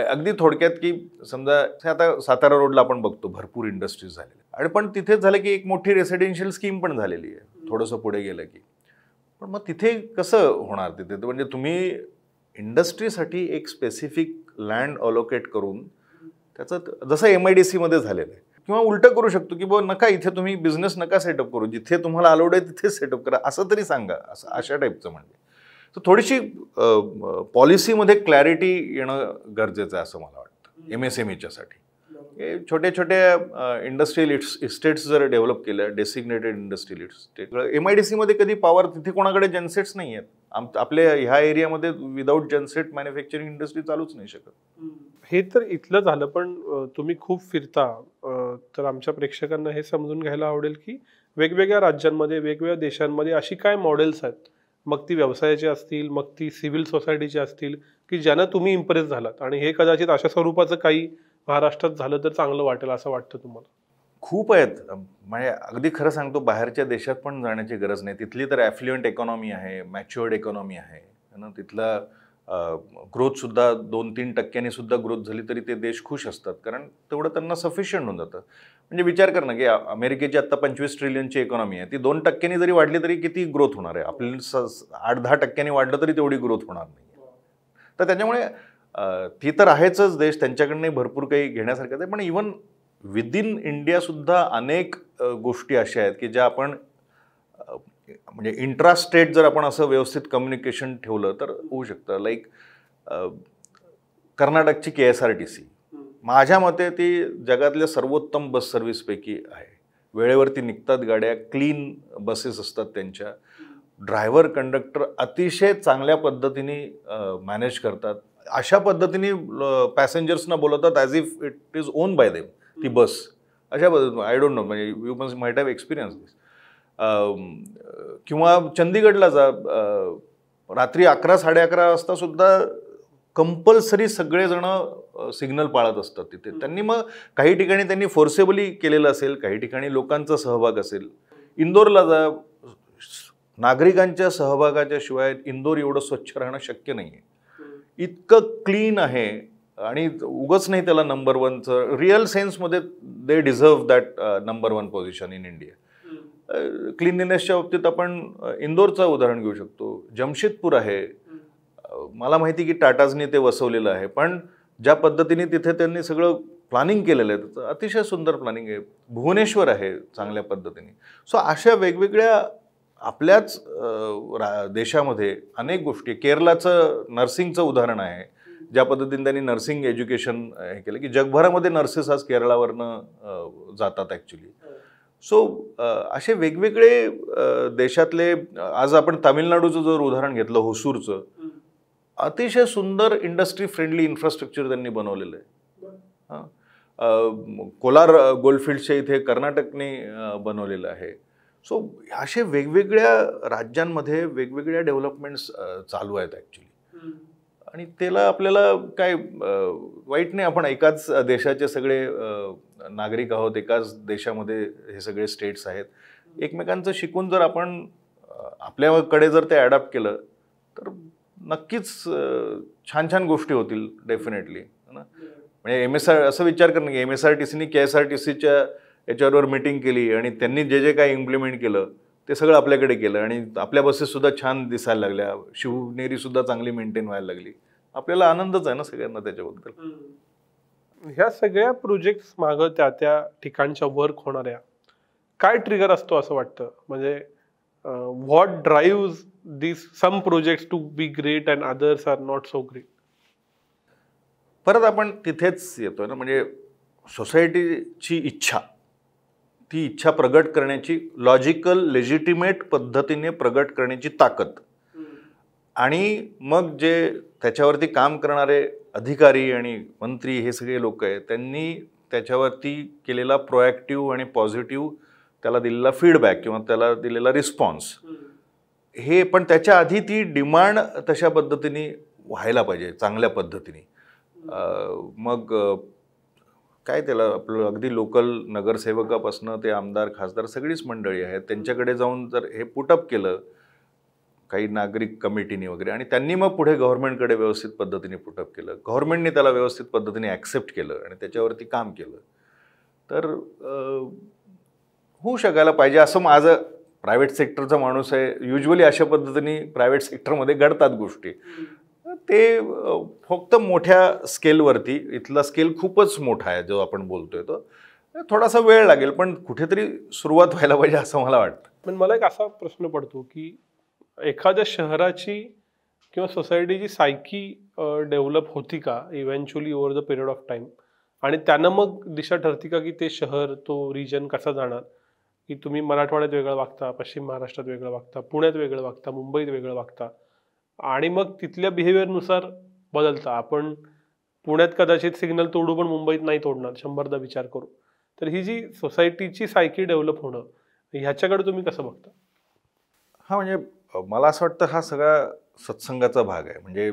अगदी थोडक्यात की समजा आता सातारा रोडला आपण बघतो भरपूर इंडस्ट्रीज झालेल्या, आणि पण तिथेच झालं की एक मोठी रेसिडेन्शियल स्कीम पण झालेली आहे थोडंसं पुढे गेलं की. पण मग तिथे कसं होणार? तिथे म्हणजे तुम्ही इंडस्ट्रीसाठी एक स्पेसिफिक लँड अलोकेट करून त्याचं, जसं MIDC झालेलं आहे, किंवा उलटं करू शकतो की बुवा नका, इथे तुम्ही बिझनेस नका सेटअप करू, जिथे तुम्हाला अलाउड आहे तिथेच सेटअप करा, असं तरी सांगा, असं अशा टाईपचं. म्हणजे तर थोडीशी पॉलिसीमध्ये क्लॅरिटी येणं गरजेचं आहे असं मला वाटतं MSMEच्यासाठी. छोटे छोटे इंडस्ट्रियल इस्टेट्स जर डेव्हलप केलं, डेसिग्नेटेड इंडस्ट्रियल इस्टेट, MIDC कधी पॉवर, तिथे कोणाकडे जनसेट्स नाही आहेत. आपल्या ह्या एरियामध्ये विदाऊट जनसेट मॅन्युफॅक्चरिंग इंडस्ट्री चालूच नाही शकत. हे तर इथलं झालं, पण तुम्ही खूप फिरता, तर आमच्या प्रेक्षकांना हे समजून घ्यायला आवडेल की वेगवेगळ्या राज्यांमध्ये, वेगवेगळ्या देशांमध्ये अशी काय मॉडेल्स आहेत, मग ती व्यवसायाची असतील, मग ती सिव्हिल सोसायटीची असतील, की ज्यांना तुम्ही इम्प्रेस झालात, आणि हे कदाचित अशा स्वरूपाचं काही महाराष्ट्रात झालं तर चांगलं वाटेल असं वाटतं तुम्हाला? खूप आहेत. म्हणजे अगदी खरं सांगतो, बाहेरच्या देशात पण जाण्याची गरज नाही. तिथली तर ॲफ्ल्युएंट इकॉनॉमी आहे, मॅच्युअर्ड इकॉनॉमी आहे ना. तिथला ग्रोथसुद्धा 2-3% सुद्धा ग्रोथ झाली तरी ते देश खुश असतात, कारण तेवढं त्यांना सफिशियंट होऊन जातं. म्हणजे विचार कर ना की अमेरिकेची आत्ता 25 ट्रिलियनची इकॉनॉमी आहे, ती 2% जरी वाढली तरी किती ग्रोथ होणार आहे? आपली 8-10% वाढलं तरी तेवढी ग्रोथ होणार नाही. तर त्याच्यामुळे ती तर आहेच देश, त्यांच्याकडनं भरपूर काही घेण्यासारखं आहे. पण इव्हन विदिन इंडियासुद्धा अनेक गोष्टी अशा आहेत की ज्या आपण म्हणजे इंट्रास्टेट जर आपण असं व्यवस्थित कम्युनिकेशन ठेवलं तर होऊ शकतं. लाईक कर्नाटकची KSRTC, माझ्या मते ती जगातल्या सर्वोत्तम बस सर्व्हिसपैकी आहे. वेळेवरती निघतात गाड्या, क्लीन बसेस असतात त्यांच्या, ड्रायव्हर कंडक्टर अतिशय चांगल्या पद्धतीने मॅनेज करतात, अशा पद्धतीने पॅसेंजर्सना बोलवतात as if it is own by them ती बस, अशा पद्धतीने. आय डोंट नो, म्हणजे you must might have experience this. किंवा चंदीगडला जा, रात्री 11-11:30 वाजता सुद्धा कंपल्सरी सगळेजण सिग्नल पाळत असतात तिथे. त्यांनी मग काही ठिकाणी त्यांनी फोर्सेबली केलेलं असेल, काही ठिकाणी लोकांचा सहभाग असेल. इंदोरला जा, नागरिकांच्या सहभागाच्या शिवाय इंदोर एवढं स्वच्छ राहणं शक्य नाही आहे. इतकं क्लीन आहे, आणि उगच नाही त्याला नंबर 1चं, रिअल सेन्समध्ये they deserve that number 1 position in India. क्लिनलीनेसच्या बाबतीत आपण इंदोरचं उदाहरण घेऊ शकतो. जमशेदपूर आहे, मला माहिती की टाटाजनी ते वसवलेलं आहे, पण ज्या पद्धतीने तिथे त्यांनी सगळं प्लॅनिंग केलेलं आहे त्याचं अतिशय सुंदर प्लॅनिंग आहे. भुवनेश्वर आहे चांगल्या पद्धतीने. सो अशा वेगवेगळ्या आपल्याच देशामध्ये अनेक गोष्टी. केरलाचं नर्सिंगचं उदाहरण आहे, ज्या पद्धतीने त्यांनी नर्सिंग एज्युकेशन हे केलं की जगभरामध्ये नर्सेस आज केरळावरनं जातात ॲक्च्युली. सो असे वेगवेगळे देशातले, आज आपण तामिळनाडूचं जर उदाहरण घेतलं, होसूरचं, अतिशय सुंदर इंडस्ट्री फ्रेंडली इन्फ्रास्ट्रक्चर त्यांनी बनवलेलं आहे. कोलार गोल्डफिल्डच्या इथे कर्नाटकने बनवलेलं आहे. सो असे वेगवेगळ्या राज्यांमध्ये वेगवेगळ्या डेव्हलपमेंट्स चालू आहेत ॲक्च्युली. आणि त्याला आपल्याला काय वाईट नाही, आपण एकाच देशाचे सगळे नागरिक आहोत, एकाच देशामध्ये हे सगळे स्टेट्स आहेत. एकमेकांचं शिकून जर आपण आपल्याकडे जर ते ॲडॉप्ट केलं तर नक्कीच छान छान गोष्टी होतील डेफिनेटली. म्हणजे असं विचार करणं की MSRTCनी KSRTCच्या याच्यावर मीटिंग केली आणि त्यांनी जे जे काही इम्प्लिमेंट केलं ते सगळं आपल्याकडे केलं आणि आपल्या बसेससुद्धा छान दिसायला लागल्या, शिवनेरीसुद्धा चांगली मेंटेन व्हायला लागली. आपल्याला आनंदच आहे ना सगळ्यांना त्याच्याबद्दल. ह्या सगळ्या प्रोजेक्ट्स मागं त्या ठिकाणच्या वर्क होणाऱ्या काय ट्रिगर असतो असं वाटतं? म्हणजे what drives this some projects to be great and others are not so great? परत आपण तिथेच येतोय ना, म्हणजे सोसायटीची इच्छा, ती इच्छा प्रगट करण्याची लॉजिकल लेजिटिमेट पद्धतीने प्रगट करण्याची ताकद, आणि मग जे त्याच्यावरती काम करणारे अधिकारी आणि मंत्री हे सगळे लोक आहेत त्यांनी त्याच्यावरती केलेला प्रोॲक्टिव्ह आणि पॉझिटिव्ह त्याला दिलेला फीडबॅक किंवा त्याला दिलेला रिस्पॉन्स, हे पण त्याच्या आधी ती डिमांड तशा पद्धतीने व्हायला पाहिजे, चांगल्या पद्धतीने. मग काय त्याला आपलं अगदी लोकल नगरसेवकापासून ते आमदार खासदार सगळीच मंडळी आहेत, त्यांच्याकडे जाऊन जर हे पुटअप केलं काही नागरिक कमिटीने वगैरे, आणि त्यांनी मग पुढे गव्हर्नमेंटकडे व्यवस्थित पद्धतीने पुटअप केलं, गव्हर्नमेंटने त्याला व्यवस्थित पद्धतीने ॲक्सेप्ट केलं आणि त्याच्यावरती काम केलं, तर होऊ शकायला पाहिजे असं माझं. प्रायव्हेट सेक्टरचा माणूस आहे, युजली अशा पद्धतीने प्रायव्हेट सेक्टरमध्ये घडतात गोष्टी. ते फक्त मोठ्या स्केलवरती, इथला स्केल खूपच मोठा आहे जो आपण बोलतोय, तो थोडासा वेळ लागेल पण कुठेतरी सुरुवात व्हायला पाहिजे असं मला वाटतं. पण मला एक असा प्रश्न पडतो की एखाद्या शहराची किंवा सोसायटीची सायकी डेव्हलप होती का eventually over the period of time, आणि त्यानं मग दिशा ठरती का की ते शहर, तो रिजन कसा जाणार? की तुम्ही मराठवाड्यात वेगळं वागता, पश्चिम महाराष्ट्रात वेगळं वागता, पुण्यात वेगळं वागता, मुंबईत वेगळं वागता, आणि मग तिथल्या बिहेवियरनुसार बदलता. आपण पुण्यात कदाचित सिग्नल तोडू पण मुंबईत नाही तोडणार, 100दा विचार करू. तर ही जी सोसायटीची सायकी डेव्हलप होणं, ह्याच्याकडे तुम्ही कसं बघता? हा, म्हणजे मला असं वाटतं हा सगळा सत्संगाचा भाग आहे. म्हणजे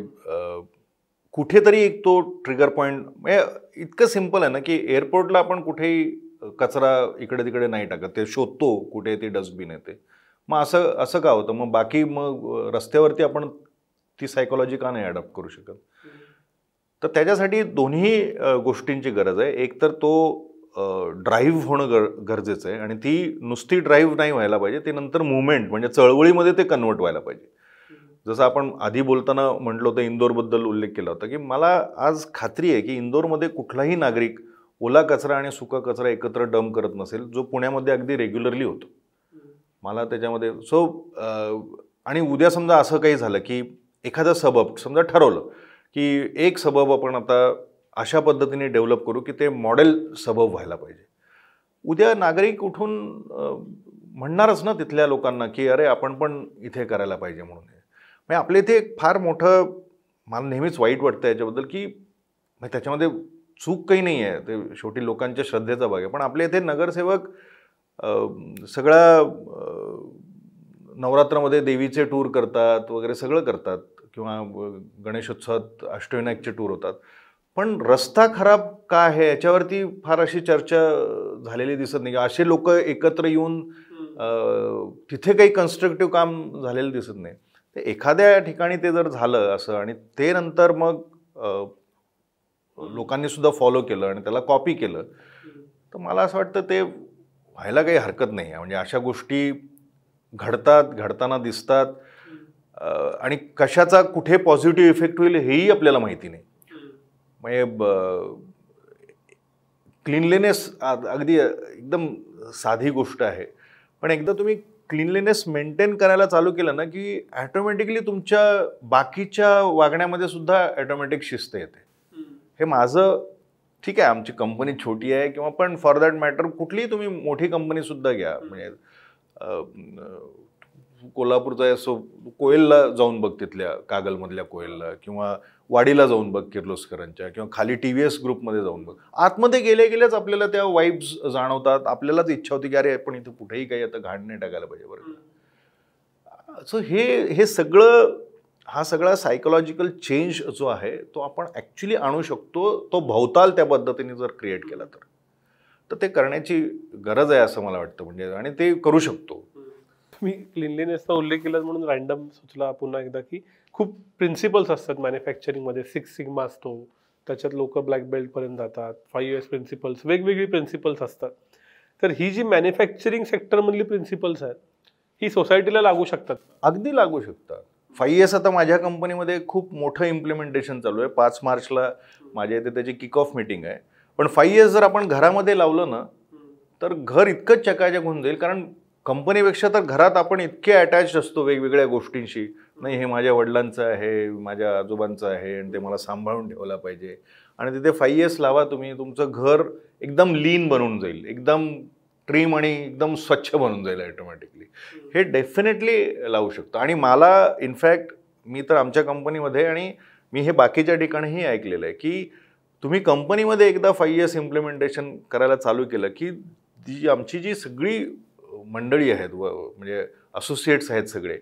कुठेतरी एक तो ट्रिगर पॉईंट, म्हणजे इतकं सिम्पल आहे ना की एअरपोर्टला आपण कुठेही कचरा इकडे तिकडे नाही टाकत, ते शोधतो कुठे ते डस्टबिन आहे ते. मग असं का होतं? मग बाकी मग रस्त्यावरती आपण ती सायकोलॉजी का नाही अडॉप्ट करू शकत? तर त्याच्यासाठी दोन्ही गोष्टींची गरज आहे. एक तर तो ड्राईव्ह होणं गरजेचं आहे, आणि ती नुसती ड्राईव्ह नाही व्हायला पाहिजे, ते नंतर मुवमेंट म्हणजे चळवळीमध्ये ते कन्वर्ट व्हायला पाहिजे. जसं आपण आधी बोलताना म्हटलं होतं, इंदोरबद्दल उल्लेख केला होता, की मला आज खात्री आहे की इंदोरमध्ये कुठलाही नागरिक ओला कचरा आणि सुका कचरा एकत्र डंप करत नसेल, जो पुण्यामध्ये अगदी रेग्युलरली होतो. मला त्याच्यामध्ये आणि उद्या समजा असं काही झालं की एखादं सबब समजा ठरवलं की एक सबब आपण आता अशा पद्धतीने डेव्हलप करू की ते मॉडेल सबब व्हायला पाहिजे, उद्या नागरिक उठून म्हणणारच ना तिथल्या लोकांना की अरे आपण पण इथे करायला पाहिजे म्हणून. म्हणजे आपल्या इथे एक फार मोठं, मला नेहमीच वाईट वाटतं याच्याबद्दल की त्याच्यामध्ये चूक काही नाही आहे, ते शेवटी लोकांच्या श्रद्धेचा भाग आहे, पण आपल्या इथे नगरसेवक सगळ्या नवरात्रामध्ये देवीचे टूर करतात वगैरे सगळं करतात, किंवा गणेशोत्सवात अष्टविनायकचे टूर होतात, पण रस्ता खराब का आहे याच्यावरती फार अशी चर्चा झालेली दिसत नाही. असे लोक एकत्र येऊन तिथे काही कन्स्ट्रक्टिव्ह काम झालेलं दिसत नाही. ते एखाद्या ठिकाणी ते जर झालं असं आणि ते नंतर मग लोकांनी सुद्धा फॉलो केलं आणि त्याला कॉपी केलं, तर मला असं वाटतं ते व्हायला काही हरकत नाही आहे. म्हणजे अशा गोष्टी घडताना दिसतात, आणि कशाचा कुठे पॉझिटिव्ह इफेक्ट होईल हेही आपल्याला माहिती नाही. म्हणजे क्लीनलीनेस अगदी एकदम साधी गोष्ट आहे, पण एकदा तुम्ही क्लीनलीनेस मेंटेन करायला चालू केलं ना की ॲटोमॅटिकली तुमच्या बाकीच्या वागण्यामध्ये सुद्धा ॲटोमॅटिक शिस्त येते. हे माझं ठीक आहे, आमची कंपनी छोटी आहे किंवा पण फॉर दॅट मॅटर कुठलीही तुम्ही मोठी कंपनीसुद्धा घ्या, म्हणजे कोल्हापूरचा असो, कोयलला जाऊन बघ, तिथल्या कागलमधल्या कोयलला, किंवा वाडीला जाऊन बघ किर्लोस्करांच्या, किंवा खाली TVS ग्रुपमध्ये जाऊन बघ. आतमध्ये गेल्याच आपल्याला त्या वाईब्स जाणवतात. आपल्यालाच इच्छा होती की अरे आपण इथे कुठेही काही आता घाण नाही टाकायला पाहिजे बरं. सो हे सगळं, हा सगळा सायकोलॉजिकल चेंज जो आहे तो आपण ॲक्च्युली आणू शकतो, तो भवताल त्या पद्धतीने जर क्रिएट केला तर ते करण्याची गरज आहे असं मला वाटतं. म्हणजे आणि ते करू शकतो. तुम्ही क्लिनलीनेसचा उल्लेख केला म्हणून रॅन्डम सुचला पुन्हा एकदा की खूप प्रिन्सिपल्स असतात मॅन्युफॅक्चरिंगमध्ये. 6 सिग्मा असतो, त्याच्यात लोक ब्लॅक बेल्ट पर्यंत जातात. 5S प्रिन्सिपल्स, वेगवेगळी प्रिन्सिपल्स असतात. तर ही जी मॅन्युफॅक्चरिंग सेक्टरमधली प्रिन्सिपल्स आहेत ही सोसायटीला लागू शकतात? अगदी लागू शकतात. 5S आता माझ्या कंपनीमध्ये खूप मोठं इम्प्लिमेंटेशन चालू आहे. 5 मार्चला माझ्या इथे त्याची किक ऑफ मीटिंग आहे. पण 5S जर आपण घरामध्ये लावलं ना तर घर इतकंच चकाचक होऊन जाईल. कारण कंपनीपेक्षा तर घरात आपण इतके अटॅच असतो वेगवेगळ्या गोष्टींशी. नाही, हे माझ्या वडिलांचं आहे, माझ्या आजोबांचं आहे आणि ते मला सांभाळून ठेवला पाहिजे. आणि तिथे 5S लावा तुम्ही, तुमचं घर एकदम लीन बनून जाईल, एकदम ट्रीम आणि एकदम स्वच्छ बनून जाईल ऑटोमॅटिकली. हे डेफिनेटली लावू शकतो. आणि मला इनफॅक्ट, मी तर आमच्या कंपनीमध्ये आणि मी हे बाकीच्या ठिकाणीही ऐकलेलं आहे की तुम्ही कंपनीमध्ये एकदा 5S इम्प्लिमेंटेशन करायला चालू केलं की आमची जी सगळी मंडळी आहेत, म्हणजे असोसिएट्स आहेत सगळे,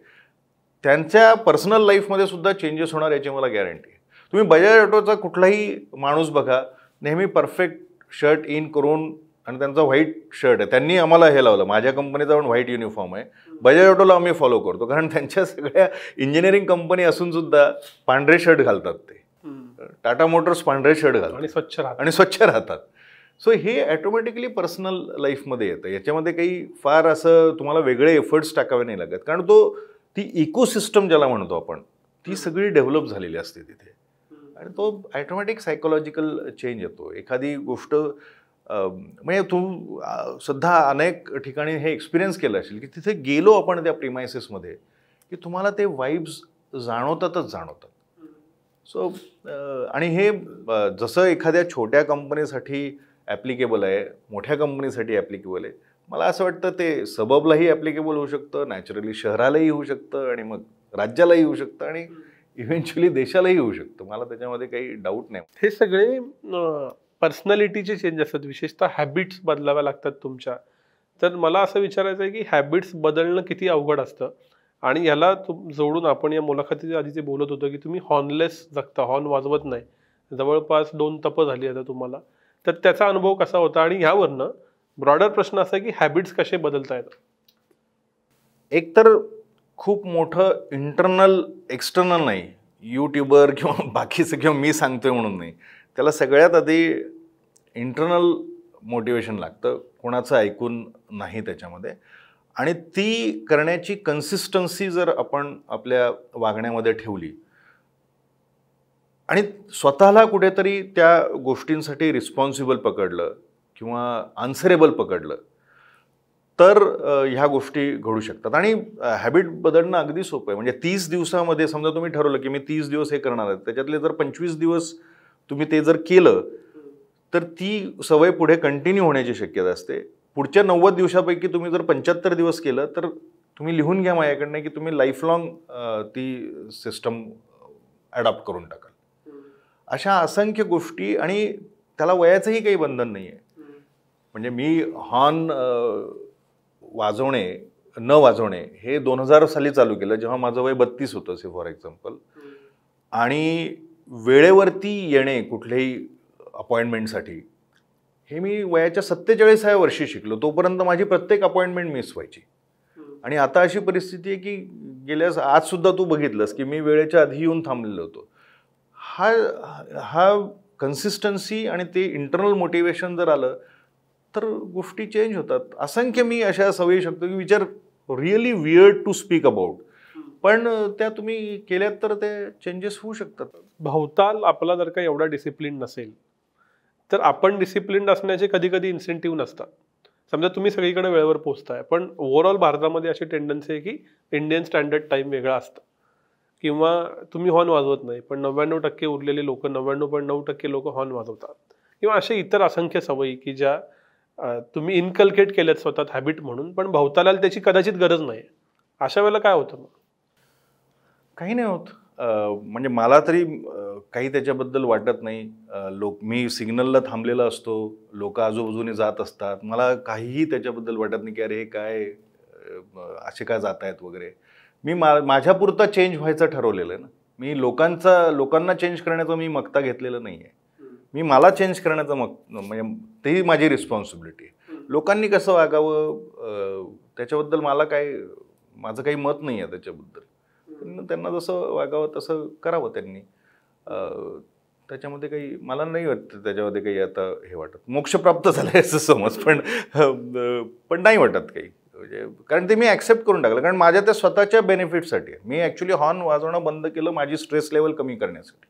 त्यांच्या पर्सनल लाईफमध्ये सुद्धा चेंजेस होणार याची मला गॅरंटी आहे. तुम्ही बजाज ऑटोचा कुठलाही माणूस बघा, नेहमी परफेक्ट शर्ट इन करून, आणि त्यांचा व्हाईट शर्ट आहे. त्यांनी आम्हाला हे लावलं, माझ्या कंपनीचा पण व्हाईट युनिफॉर्म आहे. बजाज ऑटोला आम्ही फॉलो करतो, कारण त्यांच्या सगळ्या इंजिनिअरिंग कंपनी असून सुद्धा पांढरे शर्ट घालतात ते. टाटा मोटर्स पांढरे शर्ट घालतात आणि स्वच्छ राहतात. सो हे ॲटोमॅटिकली पर्सनल लाईफमध्ये येतं. याच्यामध्ये काही फार असं तुम्हाला वेगळे एफर्ट्स टाकावे नाही लागत, कारण ती इकोसिस्टम ज्याला म्हणतो आपण, ती सगळी डेव्हलप झालेली असते तिथे. आणि तो ॲटोमॅटिक सायकोलॉजिकल चेंज येतो. एखादी गोष्ट म्हणजे तू सुद्धा अनेक ठिकाणी हे एक्सपिरियन्स केलं असेल की तिथे गेलो आपण त्या प्रिमायसेसमध्ये की तुम्हाला ते वाईब्स जाणवतात. सो आणि हे जसं एखाद्या छोट्या कंपनीसाठी ॲप्लिकेबल आहे, मोठ्या कंपनीसाठी ॲप्लिकेबल आहे, मला असं वाटतं ते सबबलाही ॲप्लिकेबल होऊ शकतं, नॅचरली शहरालाही होऊ शकतं, आणि मग राज्यालाही होऊ शकतं, आणि इव्हेंच्युअली देशालाही होऊ शकतं. मला त्याच्यामध्ये काही डाऊट नाही. हे सगळे पर्सनॅलिटीचे चेंज असतात, विशेषतः हॅबिट्स बदलाव्या लागतात तुमच्या. तर मला असं विचारायचं आहे की हॅबिट्स बदलणं किती अवघड असतं. आणि ह्याला जोडून आपण या मुलाखतीच्या आधी जे बोलत होतो की तुम्ही हॉर्नलेस जगता, हॉर्न वाजवत नाही, जवळपास 2 तपं झाली आता तुम्हाला. तर त्याचा अनुभव कसा होता? आणि ह्यावरनं ब्रॉडर प्रश्न असा की हॅबिट्स कसे बदलता येतात? एक तर खूप मोठं इंटरनल एक्सटर्नल नाही, यूट्यूबर किंवा बाकीचं किंवा मी सांगतोय म्हणून नाही, त्याला सगळ्यात आधी इंटरनल मोटिवेशन लागतं, कोणाचं ऐकून नाही त्याच्यामध्ये. आणि ती करण्याची कन्सिस्टन्सी जर आपण आपल्या वागण्यामध्ये ठेवली आणि स्वतःला कुठेतरी त्या गोष्टींसाठी रिस्पॉन्सिबल पकडलं किंवा आन्सरेबल पकडलं तर ह्या गोष्टी घडू शकतात. आणि हॅबिट बदलणं अगदी सोपं आहे. म्हणजे 30 दिवसामध्ये समजा तुम्ही ठरवलं की मी 30 दिवस हे करणार आहे, त्याच्यातले जर 25 दिवस तुम्ही ते जर केलं तर ती सवय पुढे कंटिन्यू होण्याची शक्यता असते. पुढच्या 90 दिवसापैकी तुम्ही जर 75 दिवस केलं तर तुम्ही लिहून घ्या माझ्याकडनं की तुम्ही लाईफलॉंग ती सिस्टम ॲडॉप्ट करून टाकाल. अशा असंख्य गोष्टी, आणि त्याला वयाचंही काही बंधन नाही आहे. म्हणजे मी हॉर्न वाजवणे न वाजवणे हे 2000 साली चालू केलं, जेव्हा माझं वय 32 होतं से फॉर एक्झाम्पल. आणि वेळेवरती येणे कुठल्याही अपॉइंटमेंटसाठी हे मी वयाच्या 47व्या वर्षी शिकलो. तोपर्यंत माझी प्रत्येक अपॉइंटमेंट मिस व्हायची. आणि आता अशी परिस्थिती आहे की आजसुद्धा तू बघितलंस की मी वेळेच्या आधी येऊन थांबलेलो होतो. हा कन्सिस्टन्सी आणि ते इंटरनल मोटिवेशन जर आलं तर गोष्टी चेंज होतात. असंख्य मी अशा सवयी शकतो की which are really weird to speak about, पण त्या तुम्ही केल्यात तर ते चेंजेस होऊ शकतात. भवताल आपला जर का एवढा डिसिप्लिन नसेल तर आपण डिसिप्लिन्ड असण्याचे कधी कधी इन्सेंटिव्ह नसतात. समजा तुम्ही सगळीकडे वेळेवर पोहोचताय, पण ओव्हरऑल भारतामध्ये अशी टेंडन्सी आहे की इंडियन स्टँडर्ड टाईम वेगळा असतं, किंवा तुम्ही हॉर्न वाजवत नाही पण 99% उरलेले लोक, 99.9% लोक हॉर्न वाजवतात, किंवा असे इतर असंख्य सवयी की ज्या तुम्ही इनकल्केट केल्यात स्वतःत हॅबिट म्हणून, पण भवताला त्याची कदाचित गरज नाही. अशा वेळेला काय होतं मग? काही नाही होत. म्हणजे मला तरी काही त्याच्याबद्दल वाटत नाही. मी सिग्नलला थांबलेला असतो, लोक आजूबाजूने जात असतात, मला काहीही त्याच्याबद्दल वाटत नाही की अरे हे काय असे काय जात आहेत वगैरे. मी माझ्यापुरता चेंज व्हायचं ठरवलेलं आहे ना. मी लोकांना चेंज करण्याचं मी मक्ता घेतलेलं नाही आहे. मी मला चेंज करण्याचं म्हणजे तेही माझी रिस्पॉन्सिबिलिटी आहे. लोकांनी कसं वागावं त्याच्याबद्दल माझं काही मत नाही आहे त्याच्याबद्दल. त्यांना जसं वागावं तसं करावं त्यांनी. त्याच्यामध्ये काही मला नाही वाटतं त्याच्यामध्ये काही आता हे वाटत मोक्ष प्राप्त झालंय असं समज, पण नाही वाटत काही. म्हणजे कारण ते मी ॲक्सेप्ट करून टाकलं, कारण माझ्या त्या स्वतःच्या बेनिफिटसाठी. मी ॲक्च्युली हॉर्न वाजवणं बंद केलं माझी स्ट्रेस लेवल कमी करण्यासाठी.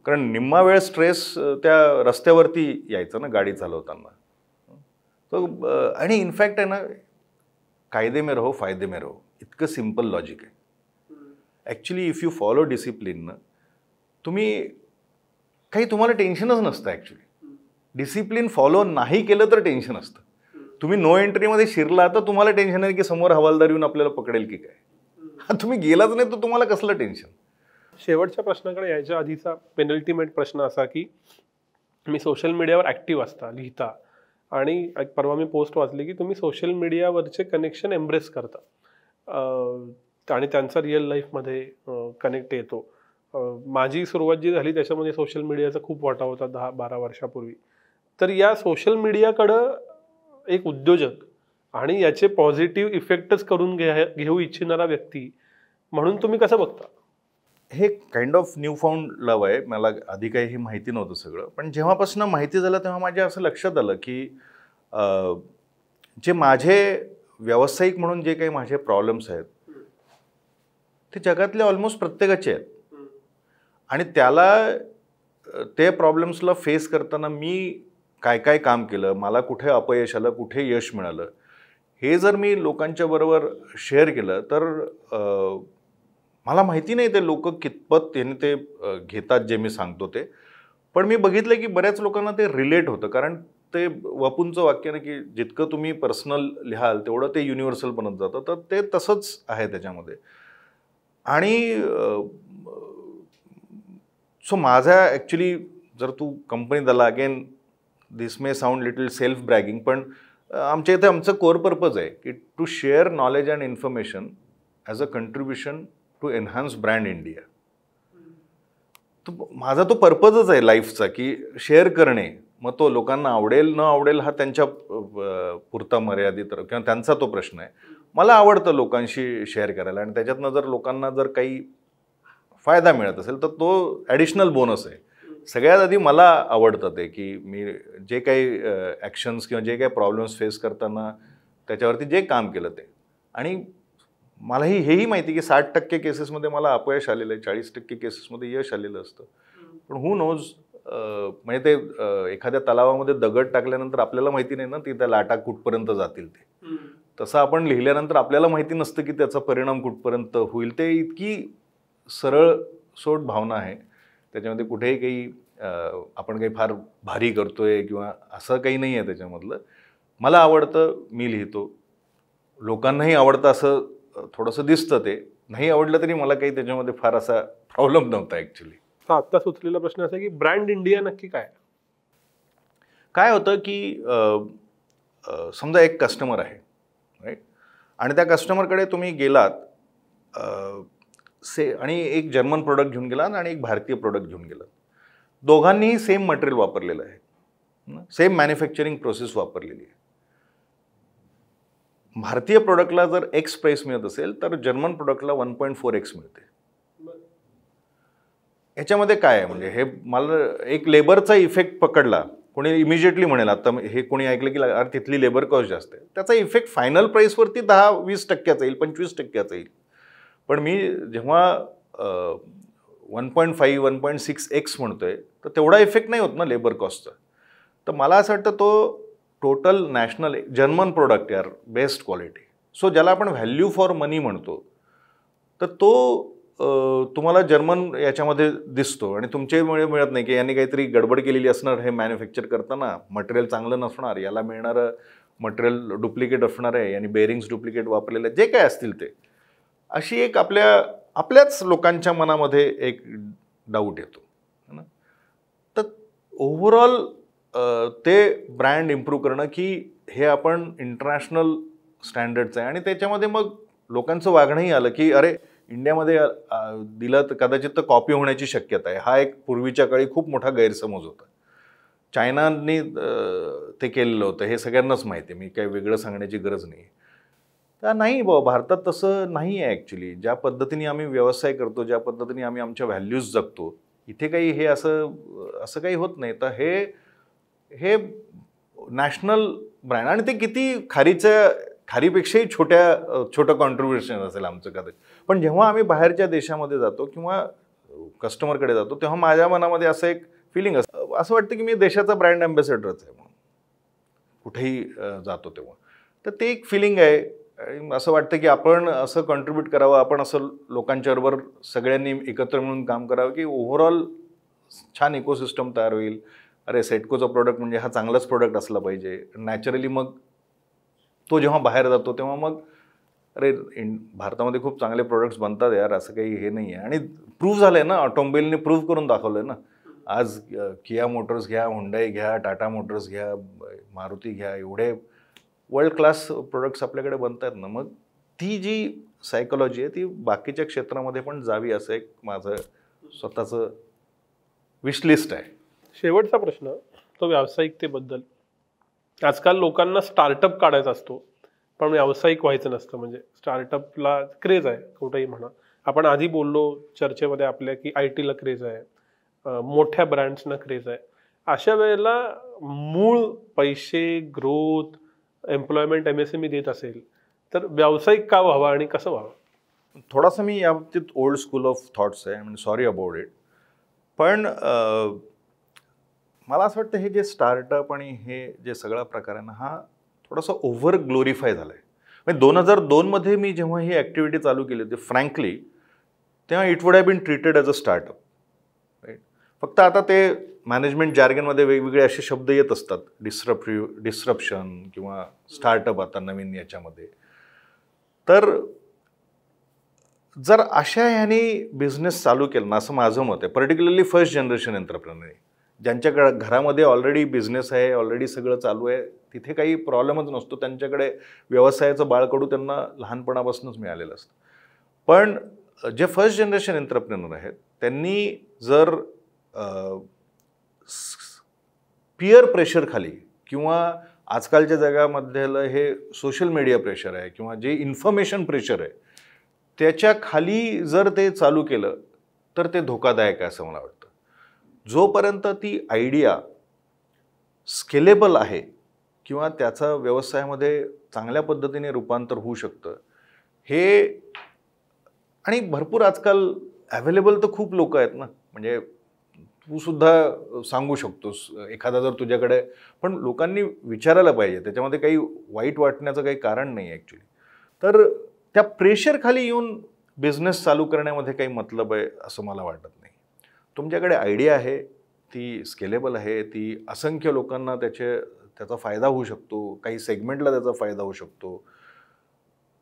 कारण निम्मा वेळ स्ट्रेस त्या रस्त्यावरती यायचं ना गाडी चालवताना. आणि इनफॅक्ट आहे ना, कायदे में रहो फायदे में रहो इतकं सिम्पल लॉजिक आहे. Actually if you follow discipline ना, तुम्हाला टेन्शनच नसतं. ॲक्च्युली डिसिप्लिन फॉलो नाही केलं तर टेन्शन असतं. तुम्ही नो एंट्रीमध्ये शिरला तर तुम्हाला टेन्शन आहे की समोर हवालदार येऊन आपल्याला पकडेल की काय. तुम्ही गेलाच नाही तर तुम्हाला कसलं टेन्शन. शेवटच्या प्रश्नाकडे यायच्या आधीचा पेनल्टीमेट प्रश्न असा की मी सोशल मीडियावर ॲक्टिव्ह असता, लिहिता, आणि परवा मी पोस्ट वाचली की तुम्ही सोशल मीडियावरचे कनेक्शन एम्ब्रेस करता आणि त्यांचा रिअल लाईफमध्ये कनेक्ट येतो. माझी सुरुवात जी झाली त्याच्यामध्ये सोशल मीडियाचा खूप वाटा होता 10-12 वर्षापूर्वी. तर या सोशल मीडियाकडं एक उद्योजक आणि याचे पॉझिटिव्ह इफेक्टच करून घेऊ इच्छिणारा व्यक्ती म्हणून तुम्ही कसं बघता? हे काइंड ऑफ न्यू फाउंड लव आहे. मला आधी काही हे माहिती नव्हतं सगळं, पण जेव्हापासून माहिती झालं तेव्हा माझ्या असं लक्षात आलं की जे माझे व्यावसायिक म्हणून जे काही माझे प्रॉब्लेम्स आहेत ते जगातले ऑलमोस्ट प्रत्येकाचे आहेत. आणि ते प्रॉब्लेम्सला फेस करताना मी काय काम केलं, मला कुठे अपयश आलं, कुठे यश मिळालं, हे जर मी लोकांच्या बरोबर शेअर केलं तर मला माहिती नाही ते लोक कितपत याने ते घेतात जे मी सांगतो ते. पण मी बघितलं की बऱ्याच लोकांना ते रिलेट होतं. कारण ते वपूंचं वाक्य ना की जितकं तुम्ही पर्सनल लिहाल तेवढं ते युनिव्हर्सल बनत जातं. तर ते तसंच आहे त्याच्यामध्ये. आणि सो माझा ॲक्च्युली जर तू कंपनीत आला, again this may sound little self bragging, पण आमच्या इथे आमचं कोर पर्पज आहे की to share knowledge and information as a contribution to enhance brand India. तो माझा तो पर्पजच आहे लाईफचा की शेअर करणे. मग तो लोकांना आवडेल न आवडेल हा त्यांच्या पुरता मर्यादित किंवा त्यांचा तो प्रश्न आहे. मला आवडतं लोकांशी शेअर करायला, आणि त्याच्यातनं जर लोकांना जर काही फायदा मिळत असेल तर तो ॲडिशनल बोनस आहे. सगळ्यात आधी मला आवडतं ते की मी जे काही ॲक्शन्स किंवा जे काही प्रॉब्लेम्स फेस करताना त्याच्यावरती जे काम केलं ते. आणि मलाही हेही माहिती की 60% केसेसमध्ये मला अपयश आलेलं आहे, 40% केसेसमध्ये यश आलेलं असतं. पण हू नोज, म्हणजे ते एखाद्या तलावामध्ये दगड टाकल्यानंतर आपल्याला माहिती नाही ना ती त्या लाटा कुठपर्यंत जातील ते. तसं आपण लिहिल्यानंतर आपल्याला माहिती नसतं की त्याचा परिणाम कुठपर्यंत होईल. ते इतकी सरळ सोट भावना आहे त्याच्यामध्ये. कुठेही काही आपण काही फार भारी करतोय किंवा असं काही नाही आहे त्याच्यामधलं. मला आवडतं, मी लिहितो, लोकांनाही आवडतं असं थोडंसं दिसतं. ते नाही आवडलं तरी मला काही त्याच्यामध्ये फार असा प्रॉब्लेम नव्हता ॲक्च्युली. आत्ता सुचलेला प्रश्न असा की ब्रँड इंडिया नक्की काय होतं की समजा एक कस्टमर आहे, राईट, आणि त्या कस्टमरकडे तुम्ही गेलात आणि एक जर्मन प्रोडक्ट घेऊन गेलात आणि एक भारतीय प्रोडक्ट घेऊन गेलात. दोघांनीही सेम मटेरियल वापरलेलं आहे, सेम मॅन्युफॅक्चरिंग प्रोसेस वापरलेली आहे. भारतीय प्रोडक्टला जर एक्स प्राईस मिळत असेल तर जर्मन प्रोडक्टला 1.4x मिळते. ह्याच्यामध्ये काय आहे, म्हणजे हे मला एक लेबरचा इफेक्ट पकडला. कोणी इमिजिएटली म्हणेल आता हे कोणी ऐकलं की अरे तिथली लेबर कॉस्ट जास्त आहे, त्याचा इफेक्ट फायनल प्राईसवरती 10-20% येईल, 25% येईल. पण मी जेव्हा 1.5 1.6x म्हणतोय तर तेवढा इफेक्ट नाही होत ना लेबर कॉस्टचा. तर मला असं वाटतं तो टोटल नॅशनल जर्मन प्रोडक्ट यार, बेस्ट क्वालिटी. सो ज्याला आपण व्हॅल्यू फॉर मनी म्हणतो, तर तो तुम्हाला जर्मन याच्यामध्ये दिसतो. आणि तुमच्यामुळे मिळत नाही की यांनी काहीतरी गडबड केलेली असणार हे मॅन्युफॅक्चर करताना, मटेरियल चांगलं नसणार, याला मिळणारं मटेरियल डुप्लिकेट असणार आहे आणि बेरिंग्स डुप्लिकेट वापरलेले जे काय असतील ते, अशी एक आपल्याच लोकांच्या मनामध्ये एक डाऊट येतो ना. तर ओव्हरऑल ते ब्रँड इम्प्रूव्ह करणं की हे आपण इंटरनॅशनल स्टँडर्डचं आहे आणि त्याच्यामध्ये मग लोकांचं वागणंही आलं की अरे इंडियामध्ये दिलं तर कदाचित तर कॉपी होण्याची शक्यता आहे. हा एक पूर्वीच्या काळी खूप मोठा गैरसमज होता. चायनाने ते केलेलं होतं हे सगळ्यांनाच माहिती आहे, मी काही वेगळं सांगण्याची गरज नाही. तर नाही बाबा, भारतात तसं नाही आहे ॲक्च्युली. ज्या पद्धतीने आम्ही व्यवसाय करतो, ज्या पद्धतीने आम्ही आमच्या व्हॅल्यूज जगतो, इथे काही हे असं काही होत नाही. तर हे नॅशनल ब्रँड आणि ते किती खारीपेक्षाही छोटं कॉन्ट्रीब्युशन असेल आमचं कदाचित. पण जेव्हा आम्ही बाहेरच्या देशामध्ये जातो किंवा कस्टमरकडे जातो तेव्हा माझ्या मनामध्ये असं एक फिलिंग असं वाटतं की मी देशाचा ब्रँड अँबॅसेडरच आहे म्हणून कुठेही जातो तेव्हा. तर ते एक फिलिंग आहे. असं वाटतं की आपण असं कॉन्ट्रीब्यूट करावं, आपण असं लोकांच्याबरोबर सगळ्यांनी एकत्र मिळून काम करावं की ओव्हरऑल छान इकोसिस्टम तयार होईल. अरे सेटकोचा प्रोडक्ट म्हणजे हा चांगलाच प्रोडक्ट असला पाहिजे. नॅचरली मग तो जेव्हा बाहेर जातो तेव्हा मग अरे भारतामध्ये खूप चांगले प्रोडक्ट्स बनतात यार, असं काही हे नाही आहे. आणि प्रूव्ह झालं आहे ना, ऑटोमोबाईलने प्रूव्ह करून दाखवलं आहे ना. आज किया मोटर्स घ्या, हुंडाई घ्या, टाटा मोटर्स घ्या, मारुती घ्या, एवढे वर्ल्ड क्लास प्रोडक्ट्स आपल्याकडे बनतात ना. मग ती जी सायकोलॉजी आहे ती बाकीच्या क्षेत्रामध्ये पण जावी असं एक माझं स्वतःचं विशलिस्ट आहे. शेवटचा प्रश्न तो व्यावसायिकतेबद्दल. आजकाल लोकांना स्टार्टअप काढायचा असतो पण व्यावसायिक व्हायचं नसतं. म्हणजे स्टार्टअपला क्रेज आहे कुठेही म्हणा. आपण आधी बोललो चर्चेमध्ये आपल्या की IT ला क्रेज आहे, मोठ्या ब्रँड्सना क्रेज आहे. अशा वेळेला मूळ पैसे, ग्रोथ, एम्प्लॉयमेंट MSME देत असेल तर व्यावसायिक का व्हावा आणि कसं व्हावं? थोडासा मी या बाबतीत ओल्ड स्कूल ऑफ थॉट्स आहे, म्हणजे सॉरी अबाउट इट. पण मला असं वाटतं हे जे स्टार्टअप आणि हे जे सगळा प्रकार आहे ना, हा थोडासा ओव्हर ग्लोरिफाय झाला आहे. म्हणजे 2002 मी जेव्हा ही ॲक्टिव्हिटी चालू केली होती फ्रँकली, तेव्हा it would have been treated as a startup, right. फक्त आता ते मॅनेजमेंट जार्गनमध्ये वेगवेगळे असे शब्द येत असतात, डिस्रप्शन किंवा स्टार्टअप आता नवीन याच्यामध्ये. तर जर अशा ह्याने बिझनेस चालू केला ना, असं माझं मत आहे, पर्टिक्युलरली फर्स्ट जनरेशन एंटरप्रेनर ज्यांच्या घरामध्ये ऑलरेडी बिझनेस आहे, ऑलरेडी सगळं चालू आहे, तिथे काही प्रॉब्लेमच नसतो. त्यांच्याकडे व्यवसायाचं बाळकडू त्यांना लहानपणापासूनच मिळालेलं असतं. पण जे फर्स्ट जनरेशन एंटरप्रेनर आहेत त्यांनी जर पियर प्रेशर खाली किंवा आजकालच्या जगामधलं हे सोशल मीडिया प्रेशर आहे किंवा जे इन्फॉर्मेशन प्रेशर आहे त्याच्या खाली जर ते चालू केलं तर ते धोकादायक आहे असं मला वाटतं. जोपर्यंत ती आयडिया स्केलेबल आहे किंवा त्याचा व्यवसायामध्ये चांगल्या पद्धतीने रूपांतर होऊ शकतं हे, आणि भरपूर आजकाल अवेलेबल तर खूप लोक आहेत ना, म्हणजे तू सुद्धा सांगू शकतोस एखादा जर तुझ्याकडे, पण लोकांनी विचारायला पाहिजे, त्याच्यामध्ये काही वाईट वाटण्याचं काही कारण नाही ॲक्च्युली. तर त्या प्रेशर खाली येऊन बिझनेस चालू करण्यामध्ये काही मतलब आहे असं मला वाटत नाही. तुमच्याकडे आयडिया आहे, ती स्केलेबल आहे, ती असंख्य लोकांना त्याचा फायदा होऊ शकतो, काही सेगमेंटला त्याचा फायदा होऊ शकतो,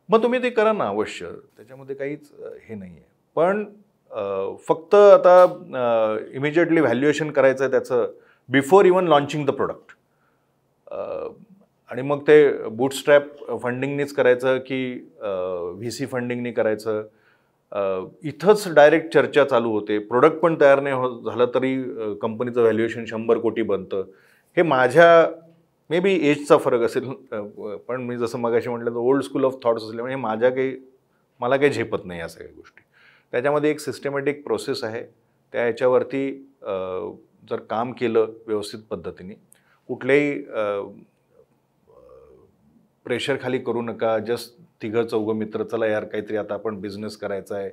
मग तुम्ही ते करा ना अवश्य, त्याच्यामध्ये काहीच हे नाही आहे. पण फक्त आता इमिजिएटली व्हॅल्युएशन करायचं आहे त्याचं before even launching the product, आणि मग ते बूटस्ट्रॅप फंडिंगनीच करायचं की VC फंडिंगनी करायचं, इथंच डायरेक्ट चर्चा चालू होते. प्रोडक्ट पण तयार नाही झालं तरी कंपनीचं व्हॅल्युएशन 100 कोटी बनतं. हे माझ्या मे बी एजचा फरक असेल, पण मी जसं मगाशी म्हटलं तर ओल्ड स्कूल ऑफ थॉट्स असल्यामुळे मला काही झेपत नाही या सगळ्या गोष्टी. त्याच्यामध्ये एक सिस्टमॅटिक प्रोसेस आहे, त्या ह्याच्यावरती जर काम केलं व्यवस्थित पद्धतीने, कुठल्याही प्रेशर खाली करू नका. जस्ट 3-4 मित्र, चला यार काहीतरी आता आपण बिझनेस करायचा आहे,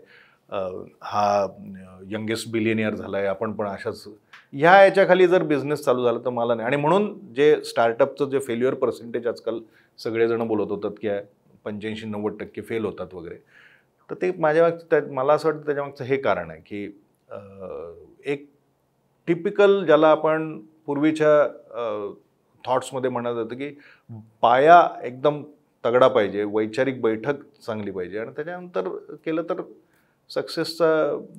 हा यंगेस्ट बिलियनियर झाला आहे, आपण पण अशाच ह्या याच्याखाली जर बिझनेस चालू झाला तर मला नाही. आणि म्हणून जे स्टार्टअपचं जे फेल्युअर पर्सेंटेज आजकाल सगळेजण बोलत होतात की 85-90% फेल होतात वगैरे, तर ते मला असं वाटतं त्याच्यामागचं हे कारण आहे की एक टिपिकल ज्याला आपण पूर्वीच्या थॉट्समध्ये म्हणत होतं की पाया एकदम तगडा पाहिजे, वैचारिक बैठक चांगली पाहिजे आणि त्याच्यानंतर केलं तर सक्सेसचा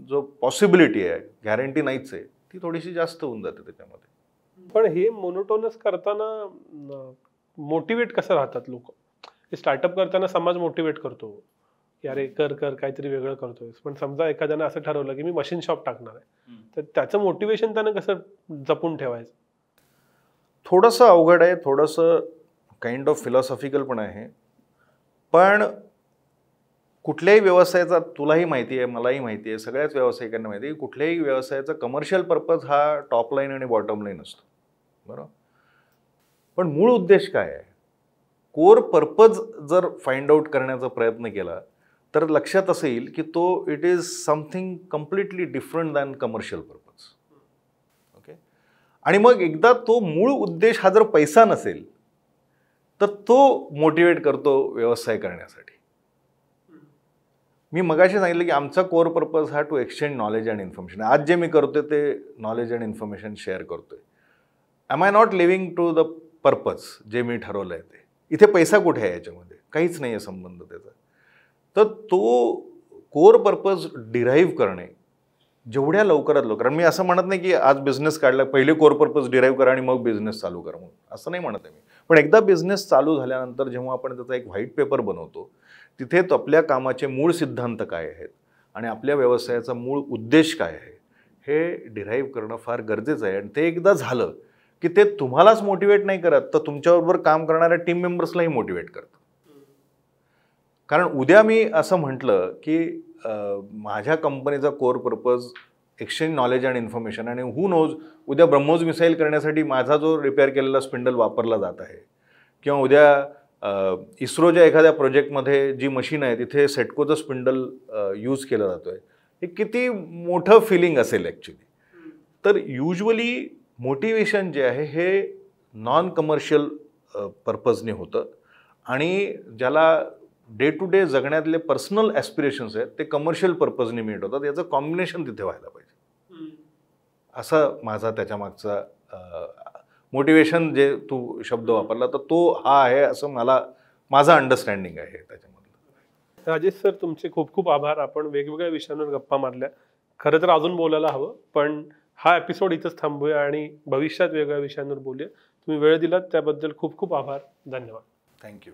जो पॉसिबिलिटी आहे, गॅरंटी नाहीच आहे, ती थोडीशी जास्त होऊन जाते त्याच्यामध्ये. पण हे मोनोटोनस करताना मोटिवेट कसं राहतात लोक? स्टार्टअप करताना समाज मोटिवेट करतो की अरे कर कर काहीतरी वेगळं करतोय, पण समजा एखाद्यानं असं ठरवलं की मी मशीन शॉप टाकणार आहे, तर त्याचं मोटिवेशन त्यानं कसं जपून ठेवायचं? थोडंसं अवघड आहे, थोडंसं काइंड ऑफ फिलॉसॉफिकल पण आहे. पण कुठल्याही व्यवसायाचा, तुलाही माहिती आहे, मलाही माहिती आहे, सगळ्याच व्यावसायिकांना माहिती आहे, कुठल्याही व्यवसायाचा कमर्शियल पर्पज हा टॉप लाईन आणि बॉटम लाईन असतो, बरोबर. पण मूळ उद्देश काय आहे, कोर पर्पज जर फाइंड आउट करण्याचा प्रयत्न केला तर लक्षात असं येईल की तो it is something completely different than commercial purpose. Okay. आणि मग एकदा तो मूळ उद्देश हा जर पैसा नसेल तर तो मोटिवेट करतो व्यवसाय करण्यासाठी. मी मगाशी सांगितलं की आमचा कोर पर्पज हा to exchange knowledge and information. आज जे मी करतोय ते नॉलेज अँड इन्फॉर्मेशन शेअर करतोय. Am I not living to the purpose जे मी ठरवलं आहे ते. इथे पैसा कुठे आहे याच्यामध्ये? काहीच नाही आहे संबंध त्याचा. तर तो कोर पर्पज डिराईव्ह करणे जेवढ्या लवकरात लवकर. मी असं म्हणत नाही की आज बिझनेस काढला पहिले कोर पर्पज डिराईव्ह करा आणि मग बिझनेस चालू करा म्हणून, असं नाही म्हणत आहे मी. पण एकदा बिझनेस चालू झाल्यानंतर जेव्हा आपण त्याचा एक व्हाईट पेपर बनवतो तिथे आपल्या कामाचे मूळ सिद्धांत काय आहेत आणि आपल्या व्यवसायाचा मूळ उद्देश काय आहे हे डिराईव्ह करणं फार गरजेचं आहे. आणि ते एकदा झालं की ते तुम्हालाच मोटिवेट नाही करत तर तुमच्याबरोबर काम करणाऱ्या टीम मेंबर्सलाही मोटिवेट करतं. कारण उद्या मी असं म्हटलं की माझ्या कंपनीचा core purpose exchange knowledge and information आणि हू नोज उद्या ब्रह्मोस मिसाईल करण्यासाठी माझा जो रिपेअर केलेला स्पिंडल वापरला जात आहे किंवा उद्या इस्रोच्या एखाद्या प्रोजेक्टमध्ये जी मशीन आहे तिथे सेटकोचं स्पिंडल यूज केलं जातो आहे, हे किती मोठं फिलिंग असेल ॲक्च्युली. तर युजली मोटिवेशन जे आहे हे नॉन कमर्शियल पर्पजने होतं आणि ज्याला डे टू डे जगण्यातले पर्सनल ॲस्पिरेशन्स आहेत ते कमर्शियल पर्पजने मीट होतात. याचं कॉम्बिनेशन तिथे व्हायला पाहिजे. असं माझा त्याच्या मागचा मोटिवेशन जे तू शब्द वापरला तर तो हा आहे असं माझं अंडरस्टँडिंग आहे त्याच्यामधलं. राजेश सर, तुमचे खूप खूप आभार. आपण वेगवेगळ्या विषयांवर गप्पा मारल्या. खरं तर अजून बोलायला हवं, पण हा एपिसोड इथंच थांबूया आणि भविष्यात वेगवेगळ्या विषयांवर बोलूया. तुम्ही वेळ दिलात त्याबद्दल खूप खूप आभार. धन्यवाद. थँक्यू.